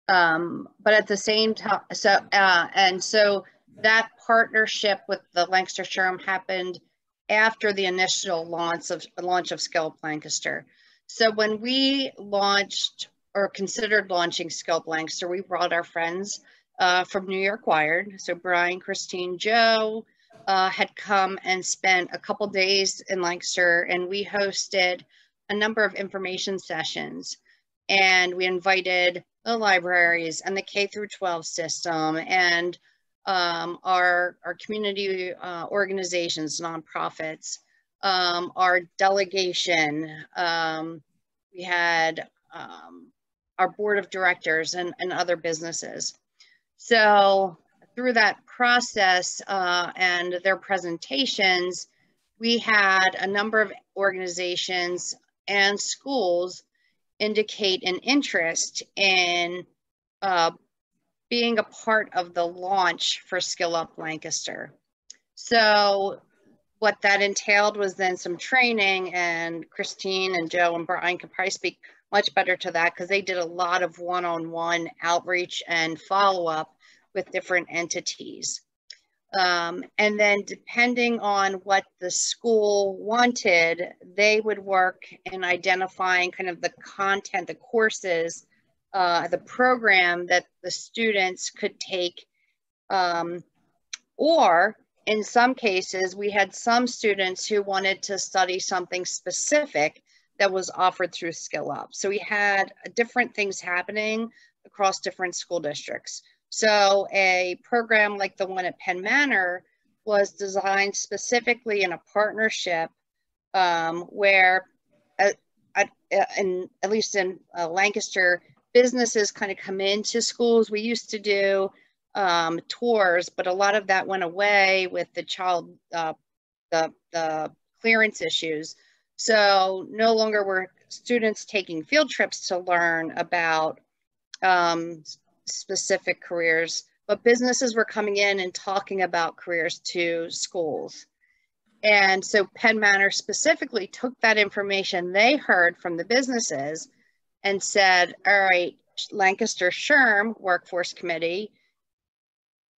But at the same time, so that partnership with the Lancaster SHRM happened after the initial launch of SkillUp Lancaster. So when we launched or considered launching SkillUp Lancaster, we brought our friends from New York Wired. So Brian, Christine, Joe had come and spent a couple days in Lancaster, and we hosted a number of information sessions. And we invited the libraries and the K through 12 system and our community organizations, nonprofits, our delegation. We had our board of directors and other businesses. So through that process and their presentations, we had a number of organizations and schools indicate an interest in being a part of the launch for SkillUp Lancaster. So what that entailed was then some training, and Christine and Joe and Brian could probably speak much better to that because they did a lot of one-on-one outreach and follow-up with different entities. And then depending on what the school wanted, they would work in identifying kind of the content, the courses, the program that the students could take. Or in some cases, we had some students who wanted to study something specific that was offered through SkillUp. So we had different things happening across different school districts. So a program like the one at Penn Manor was designed specifically in a partnership where, at least in Lancaster, businesses kind of come into schools. We used to do tours, but a lot of that went away with the child, the clearance issues. So no longer were students taking field trips to learn about specific careers, but businesses were coming in and talking about careers to schools. And so Penn Manor specifically took that information they heard from the businesses and said, all right, Lancaster SHRM Workforce Committee,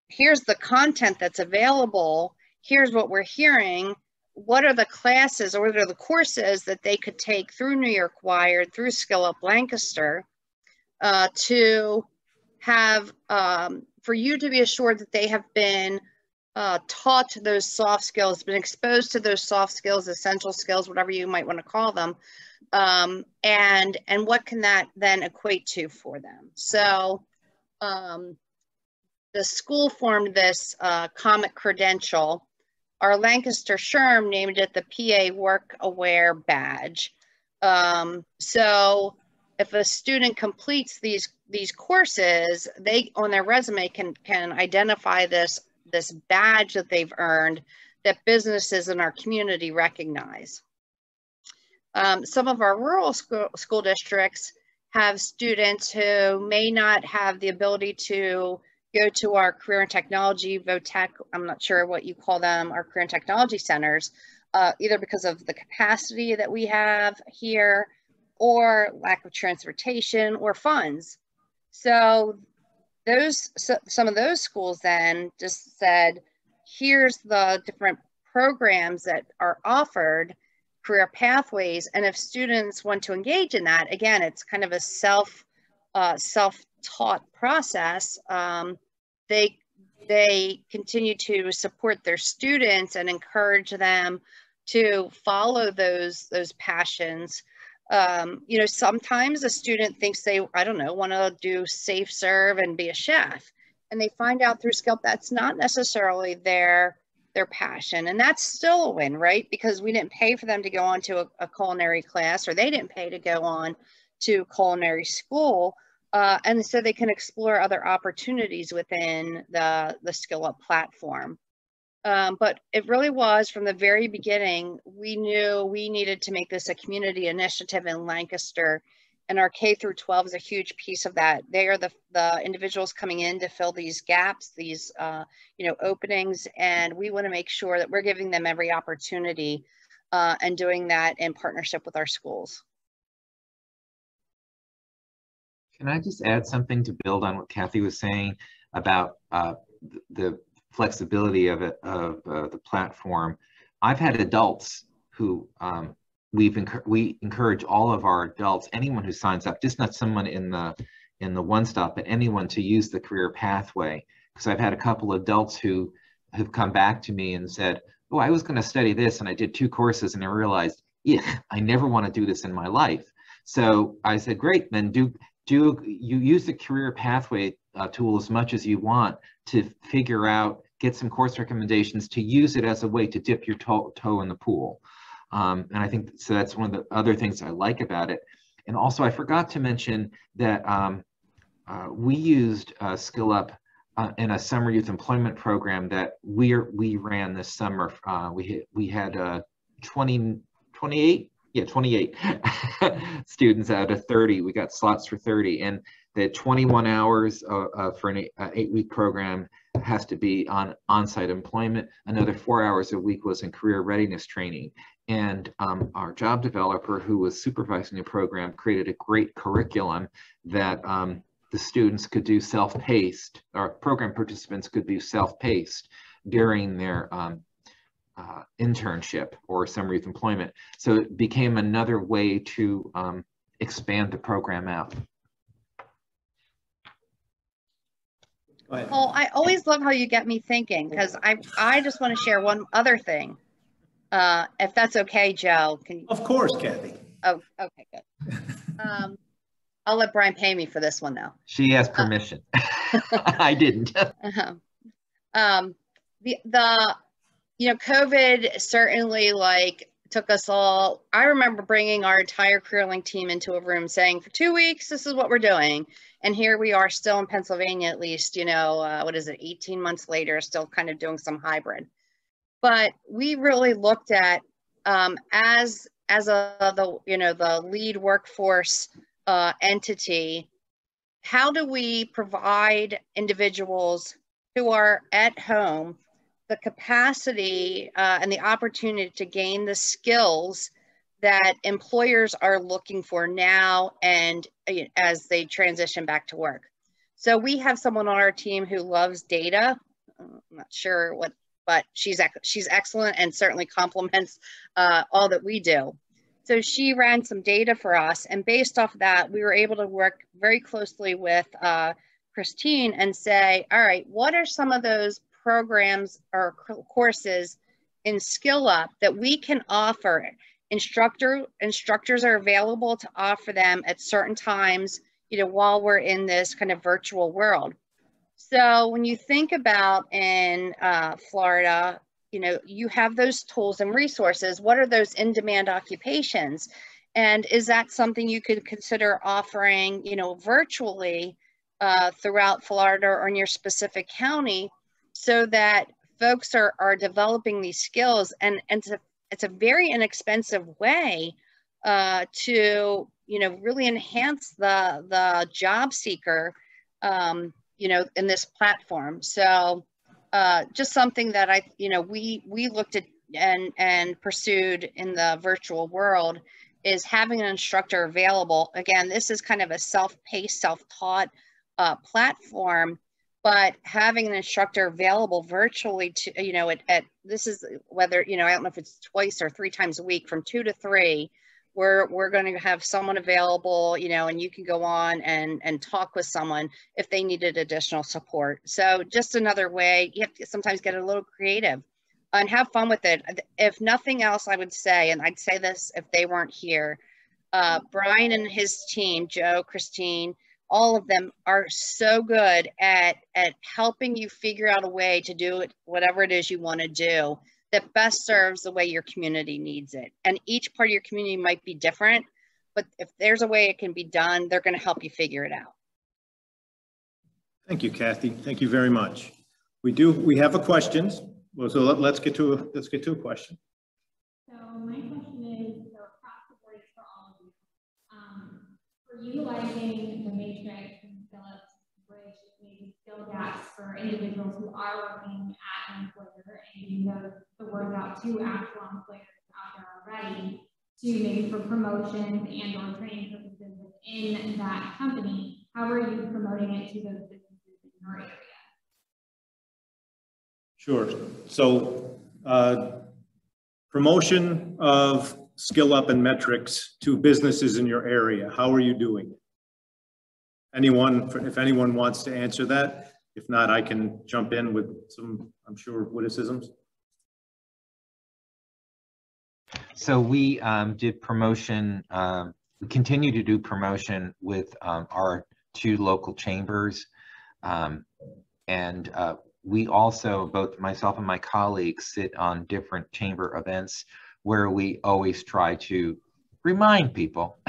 here's the content that's available. Here's what we're hearing. What are the classes or what are the courses that they could take through New York Wired, through SkillUp Lancaster, to have, for you to be assured that they have been taught those soft skills, been exposed to those soft skills, essential skills, whatever you might want to call them, and what can that then equate to for them. So the school formed this comic credential. Our Lancaster SHRM named it the PA Work Aware Badge. So if a student completes these courses, they on their resume can identify this badge that they've earned that businesses in our community recognize. Some of our rural school districts have students who may not have the ability to go to our career and technology, VOTEC, I'm not sure what you call them, our career and technology centers, either because of the capacity that we have here, or lack of transportation or funds. So some of those schools then just said, here's the different programs that are offered, career pathways, and if students want to engage in that, again, it's kind of a self-taught process. They continue to support their students and encourage them to follow those passions. You know, sometimes a student thinks they, I don't know, want to do safe serve and be a chef, and they find out through SkillUp that's not necessarily their passion, and that's still a win, right? Because we didn't pay for them to go on to a culinary class, or they didn't pay to go on to culinary school, and so they can explore other opportunities within the SkillUp platform. But it really was from the very beginning, we knew we needed to make this a community initiative in Lancaster, and our K through 12 is a huge piece of that. They are the individuals coming in to fill these gaps, these you know, openings, and we want to make sure that we're giving them every opportunity and doing that in partnership with our schools. Can I just add something to build on what Kathy was saying about the flexibility of it, of the platform? I've had adults who we encourage all of our adults, anyone who signs up, just not someone in the one stop, but anyone, to use the career pathway. Because I've had a couple of adults who have come back to me and said, oh, I was going to study this and I did 2 courses and I realized, yeah, I never want to do this in my life. So I said, great, then you use the career pathway tool as much as you want to figure out, get some course recommendations, to use it as a way to dip your toe in the pool. And I think so, that's one of the other things I like about it. And also I forgot to mention that we used SkillUp in a summer youth employment program that we ran this summer. We had 28 students out of 30. We got slots for 30, and the 21 hours for an 8-week program has to be on-site employment. Another 4 hours a week was in career readiness training. And our job developer, who was supervising the program, created a great curriculum that the students could do self-paced, or program participants could do self-paced during their internship or summer youth employment. So it became another way to expand the program out. Well, I always love how you get me thinking, because I just want to share one other thing. If that's okay, Joe. Of course, Kathy. Oh, okay, good. I'll let Brian pay me for this one, though. She has permission. I didn't. You know, COVID certainly took us all. I remember bringing our entire CareerLink team into a room saying, for 2 weeks, this is what we're doing. And here we are still in Pennsylvania, at least, you know, what is it, 18 months later, still kind of doing some hybrid. But we really looked at as the lead workforce entity, how do we provide individuals who are at home the capacity and the opportunity to gain the skills that employers are looking for now and as they transition back to work. So we have someone on our team who loves data. I'm not sure what, but she's excellent and certainly complements all that we do. So she ran some data for us, and based off of that, we were able to work very closely with Christine and say, all right, what are some of those programs or courses in SkillUp that we can offer? Instructors are available to offer them at certain times, you know, while we're in this kind of virtual world. So when you think about in Florida, you know, you have those tools and resources. What are those in-demand occupations? And is that something you could consider offering, you know, virtually throughout Florida or in your specific county, so that folks are developing these skills? And it's a very inexpensive way to, you know, really enhance the job seeker, you know, in this platform. So just something that we looked at and pursued in the virtual world. is having an instructor available. Again, this is kind of a self-paced, self-taught platform, but having an instructor available virtually to, you know, at this is whether, you know, I don't know if it's twice or 3 times a week from 2 to 3, we're going to have someone available, you know, and you can go on and talk with someone if they needed additional support. So just another way, you have to sometimes get a little creative and have fun with it. If nothing else, I would say, and I'd say this if they weren't here, Brian and his team, Joe, Christine, all of them are so good at helping you figure out a way to do it, whatever it is you want to do, that best serves the way your community needs it. And each part of your community might be different, but if there's a way it can be done, they're going to help you figure it out. Thank you, Kathy. Thank you very much. We have a questions. Well, so let's get to a question. So my question is, so across the board for all of you, for utilizing the Matrix and SkillUp bridge, maybe skill gaps for individuals who are working at an employer and getting the word out to actual employers out there already, to maybe for promotions and or training purposes within that company, how are you promoting it to those businesses in your area? Sure. So promotion of SkillUp and Metrix to businesses in your area. How are you doing it? Anyone, if anyone wants to answer that. If not, I can jump in with some, I'm sure, witticisms. So we did promotion, we continue to do promotion with our 2 local chambers. We also, both myself and my colleagues, sit on different chamber events where we always try to remind people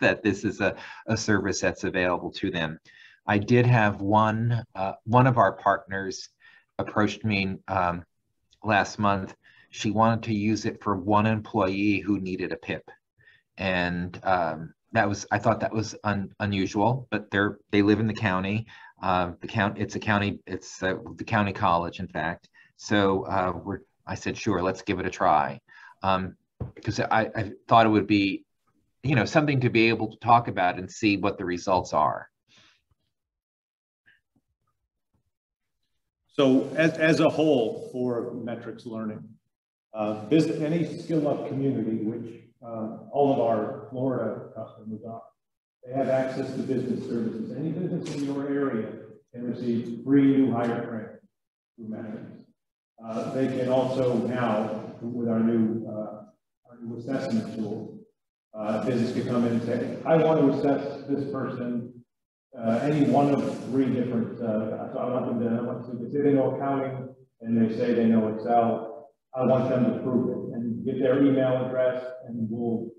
that this is a service that's available to them. I did have one of our partners approached me last month. She wanted to use it for one employee who needed a PIP. And I thought that was unusual, but they live in the county. It's the county college, in fact. So I said, sure, let's give it a try. Because I thought it would be, you know, something to be able to talk about and see what the results are. So as a whole for Metrix Learning, any SkillUp community, which all of our Florida customers are, they have access to business services. Any business in your area can receive free new hire training through Metrix. They can also now, with our new assessment tool, business can come in and say, I want to assess this person, any one of 3 different, so I want them to say they know accounting and they say they know Excel. I want them to prove it and get their email address, and we'll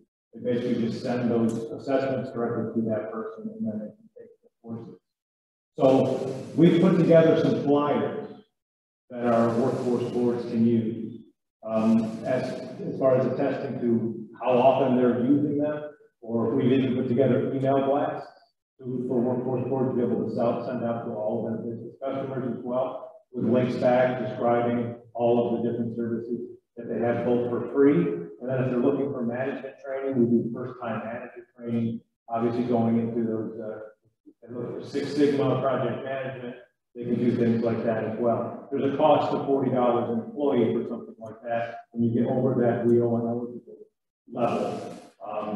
basically just send those assessments directly to that person, and then they can take the courses. So we put together some flyers that our workforce boards can use as far as attesting to how often they're using them, or if we didn't put together email blasts for workforce boards to be able to send out to all of their business customers as well, with links back describing all of the different services that they have both for free. And then if they're looking for management training, we do first-time manager training, obviously going into those, they look for 6 Sigma project management, they can do things like that as well. There's a cost of $40 an employee for something like that when you get over that WIOA eligible level.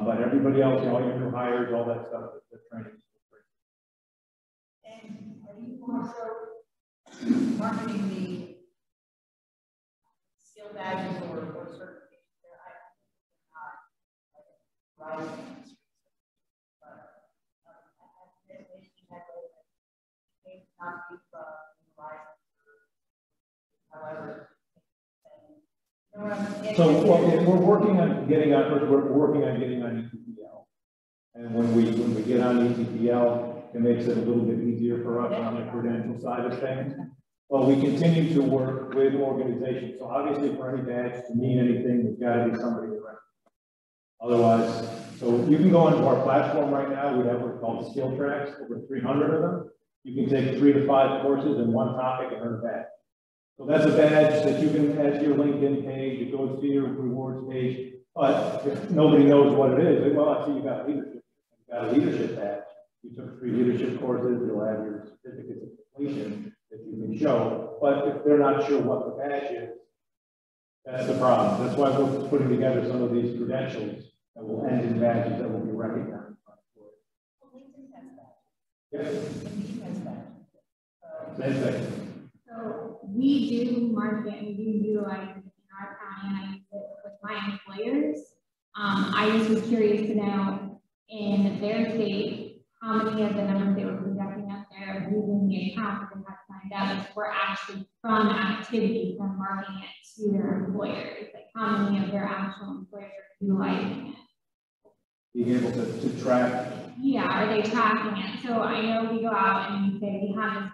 But everybody else, all your new hires, all that stuff, the training is free. And are you also marketing the skill badges or certifications that I not right? So we're working on getting on ETPL, and when we get on ETPL, it makes it a little bit easier for us on the credential side of things. Well, we continue to work with organizations. So obviously, for any badge to mean anything, there's got to be somebody around. Otherwise, so you can go onto our platform right now. We have what's called skill tracks, over 300 of them. You can take 3 to 5 courses in one topic and earn a badge. So that's a badge that you can add to your LinkedIn page. It goes to your rewards page. But if nobody knows what it is, well, I see you got leadership. You got a leadership badge. You took 3 leadership courses, you'll have your certificate of completion that you can show. But if they're not sure what the badge is, that's the problem. That's why we're putting together some of these credentials that will end in badges that will be recognized. Yes. Same thing. So we do market and we do utilize it in our county, and I use it with my employers. I just was curious to know in their state how many of the numbers they were projecting up there of using the account that they had signed up were actually from activity, from marketing it to their employers. Like how many of their actual employers are utilizing it? Being able to track. Yeah, are they tracking it? So I know we go out and we say we have this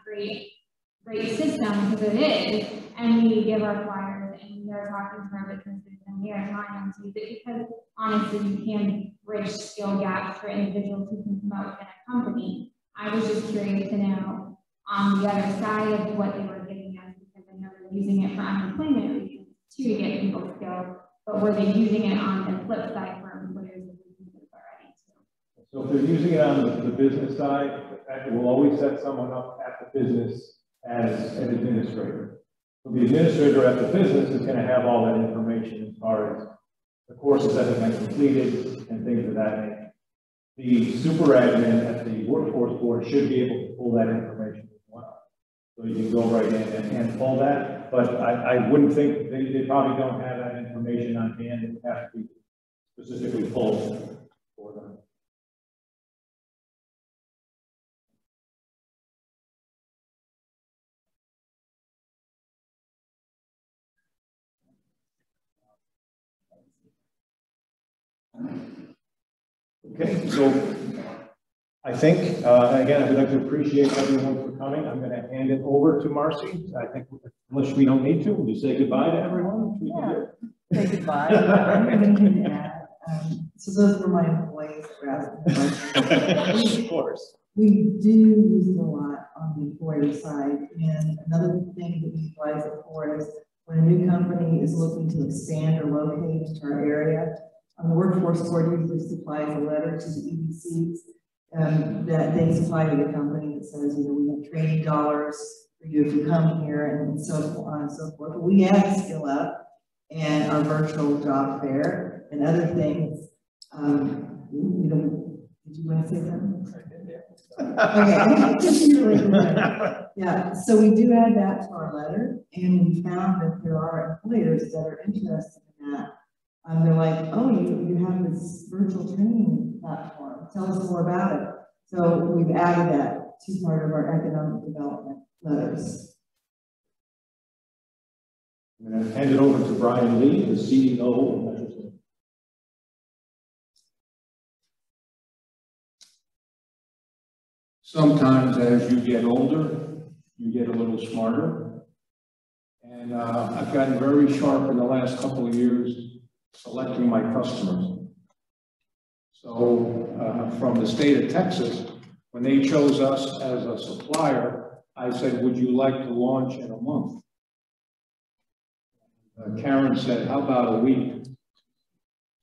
great system, because it is, and we give our flyers and we are talking to our businesses and we are trying them to use it, because honestly you can bridge skill gaps for individuals who can come out within a company. I was just curious to know on the other side of what they were giving us, because I know they're using it for unemployment reasons too, to get people skilled, but were they using it on the flip side for employers and businesses already too? So if they're using it on the business side, we'll always set someone up at the business as an administrator. So the administrator at the business is going to have all that information as far as the courses that have been completed and things of that nature. The super admin at the workforce board should be able to pull that information as well. So you can go right in and pull that, but I wouldn't think they probably don't have that information on hand. It would have to be specifically pulled for them. Okay, so I think, again, I would like to appreciate everyone for coming. I'm going to hand it over to Marcy. I think, unless we don't need to, will you say goodbye to everyone? Yeah, say goodbye. So those were my employees that were asking questions. Of course. We do use it a lot on the employer side. And another thing that we utilize it for is when a new company is looking to expand or locate into our area, the workforce board usually supplies a letter to the EDCs that they supply to the company that says, you know, we have training dollars for you if you come here, and so on and so forth. But we have SkillUp and our virtual job fair and other things. You know, did you want to say something? Okay. Yeah, so we do add that to our letter, and we found that there are employers that are interested in that. They're like, oh, you have this virtual training platform. Tell us more about it. So we've added that to part of our economic development letters. I'm going to hand it over to Brian Lee, the CEO of Metrix Learning. Sometimes as you get older, you get a little smarter. And I've gotten very sharp in the last couple of years selecting my customers. So from the state of Texas, when they chose us as a supplier, I said, would you like to launch in a month? Karen said, how about a week?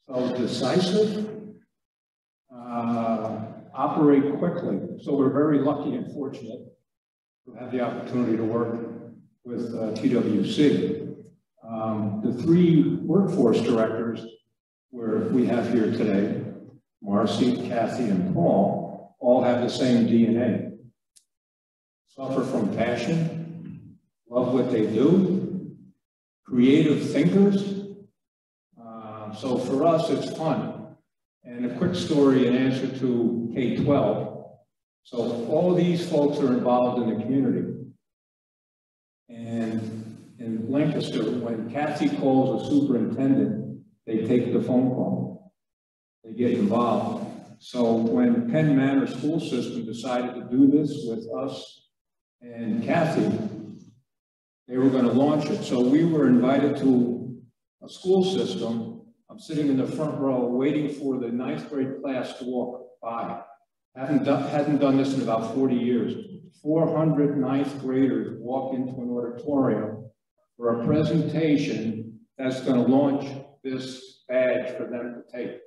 So decisive, operate quickly. So we're very lucky and fortunate to have the opportunity to work with TWC. The 3 workforce directors we have here today, Marcy, Kathy, and Paul, all have the same DNA. Suffer from passion, love what they do, creative thinkers. So for us, it's fun. And a quick story in answer to K-12. So all these folks are involved in the community. And in Lancaster, when Kathy calls a superintendent, they take the phone call. They get involved. So when Penn Manor School System decided to do this with us and Kathy, they were going to launch it. So we were invited to a school system. I'm sitting in the front row waiting for the 9th grade class to walk by. Hadn't done this in about 40 years. 400 9th graders walk into an auditorium for a presentation that's going to launch this badge for them to take.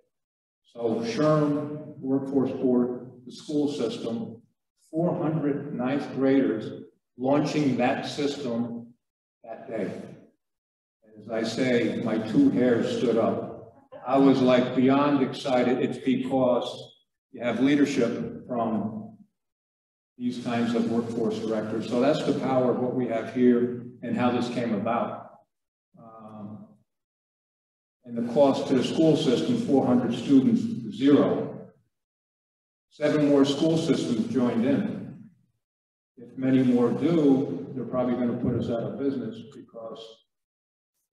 So SHRM, Workforce Board, the school system, 400 ninth graders launching that system that day. As I say, my 2 hairs stood up. I was like beyond excited. It's because you have leadership from these kinds of workforce directors. So that's the power of what we have here and how this came about. And the cost to the school system, 400 students, 0. 7 more school systems joined in. If many more do, they're probably going to put us out of business because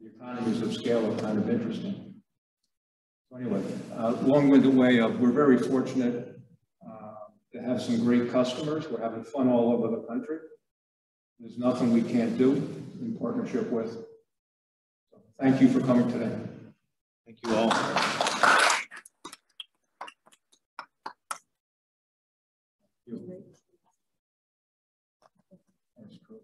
the economies of scale are kind of interesting. So anyway, long-winded way of, we're very fortunate to have some great customers. We're having fun all over the country. There's nothing we can't do in partnership with. So thank you for coming today. Thank you all. That's true.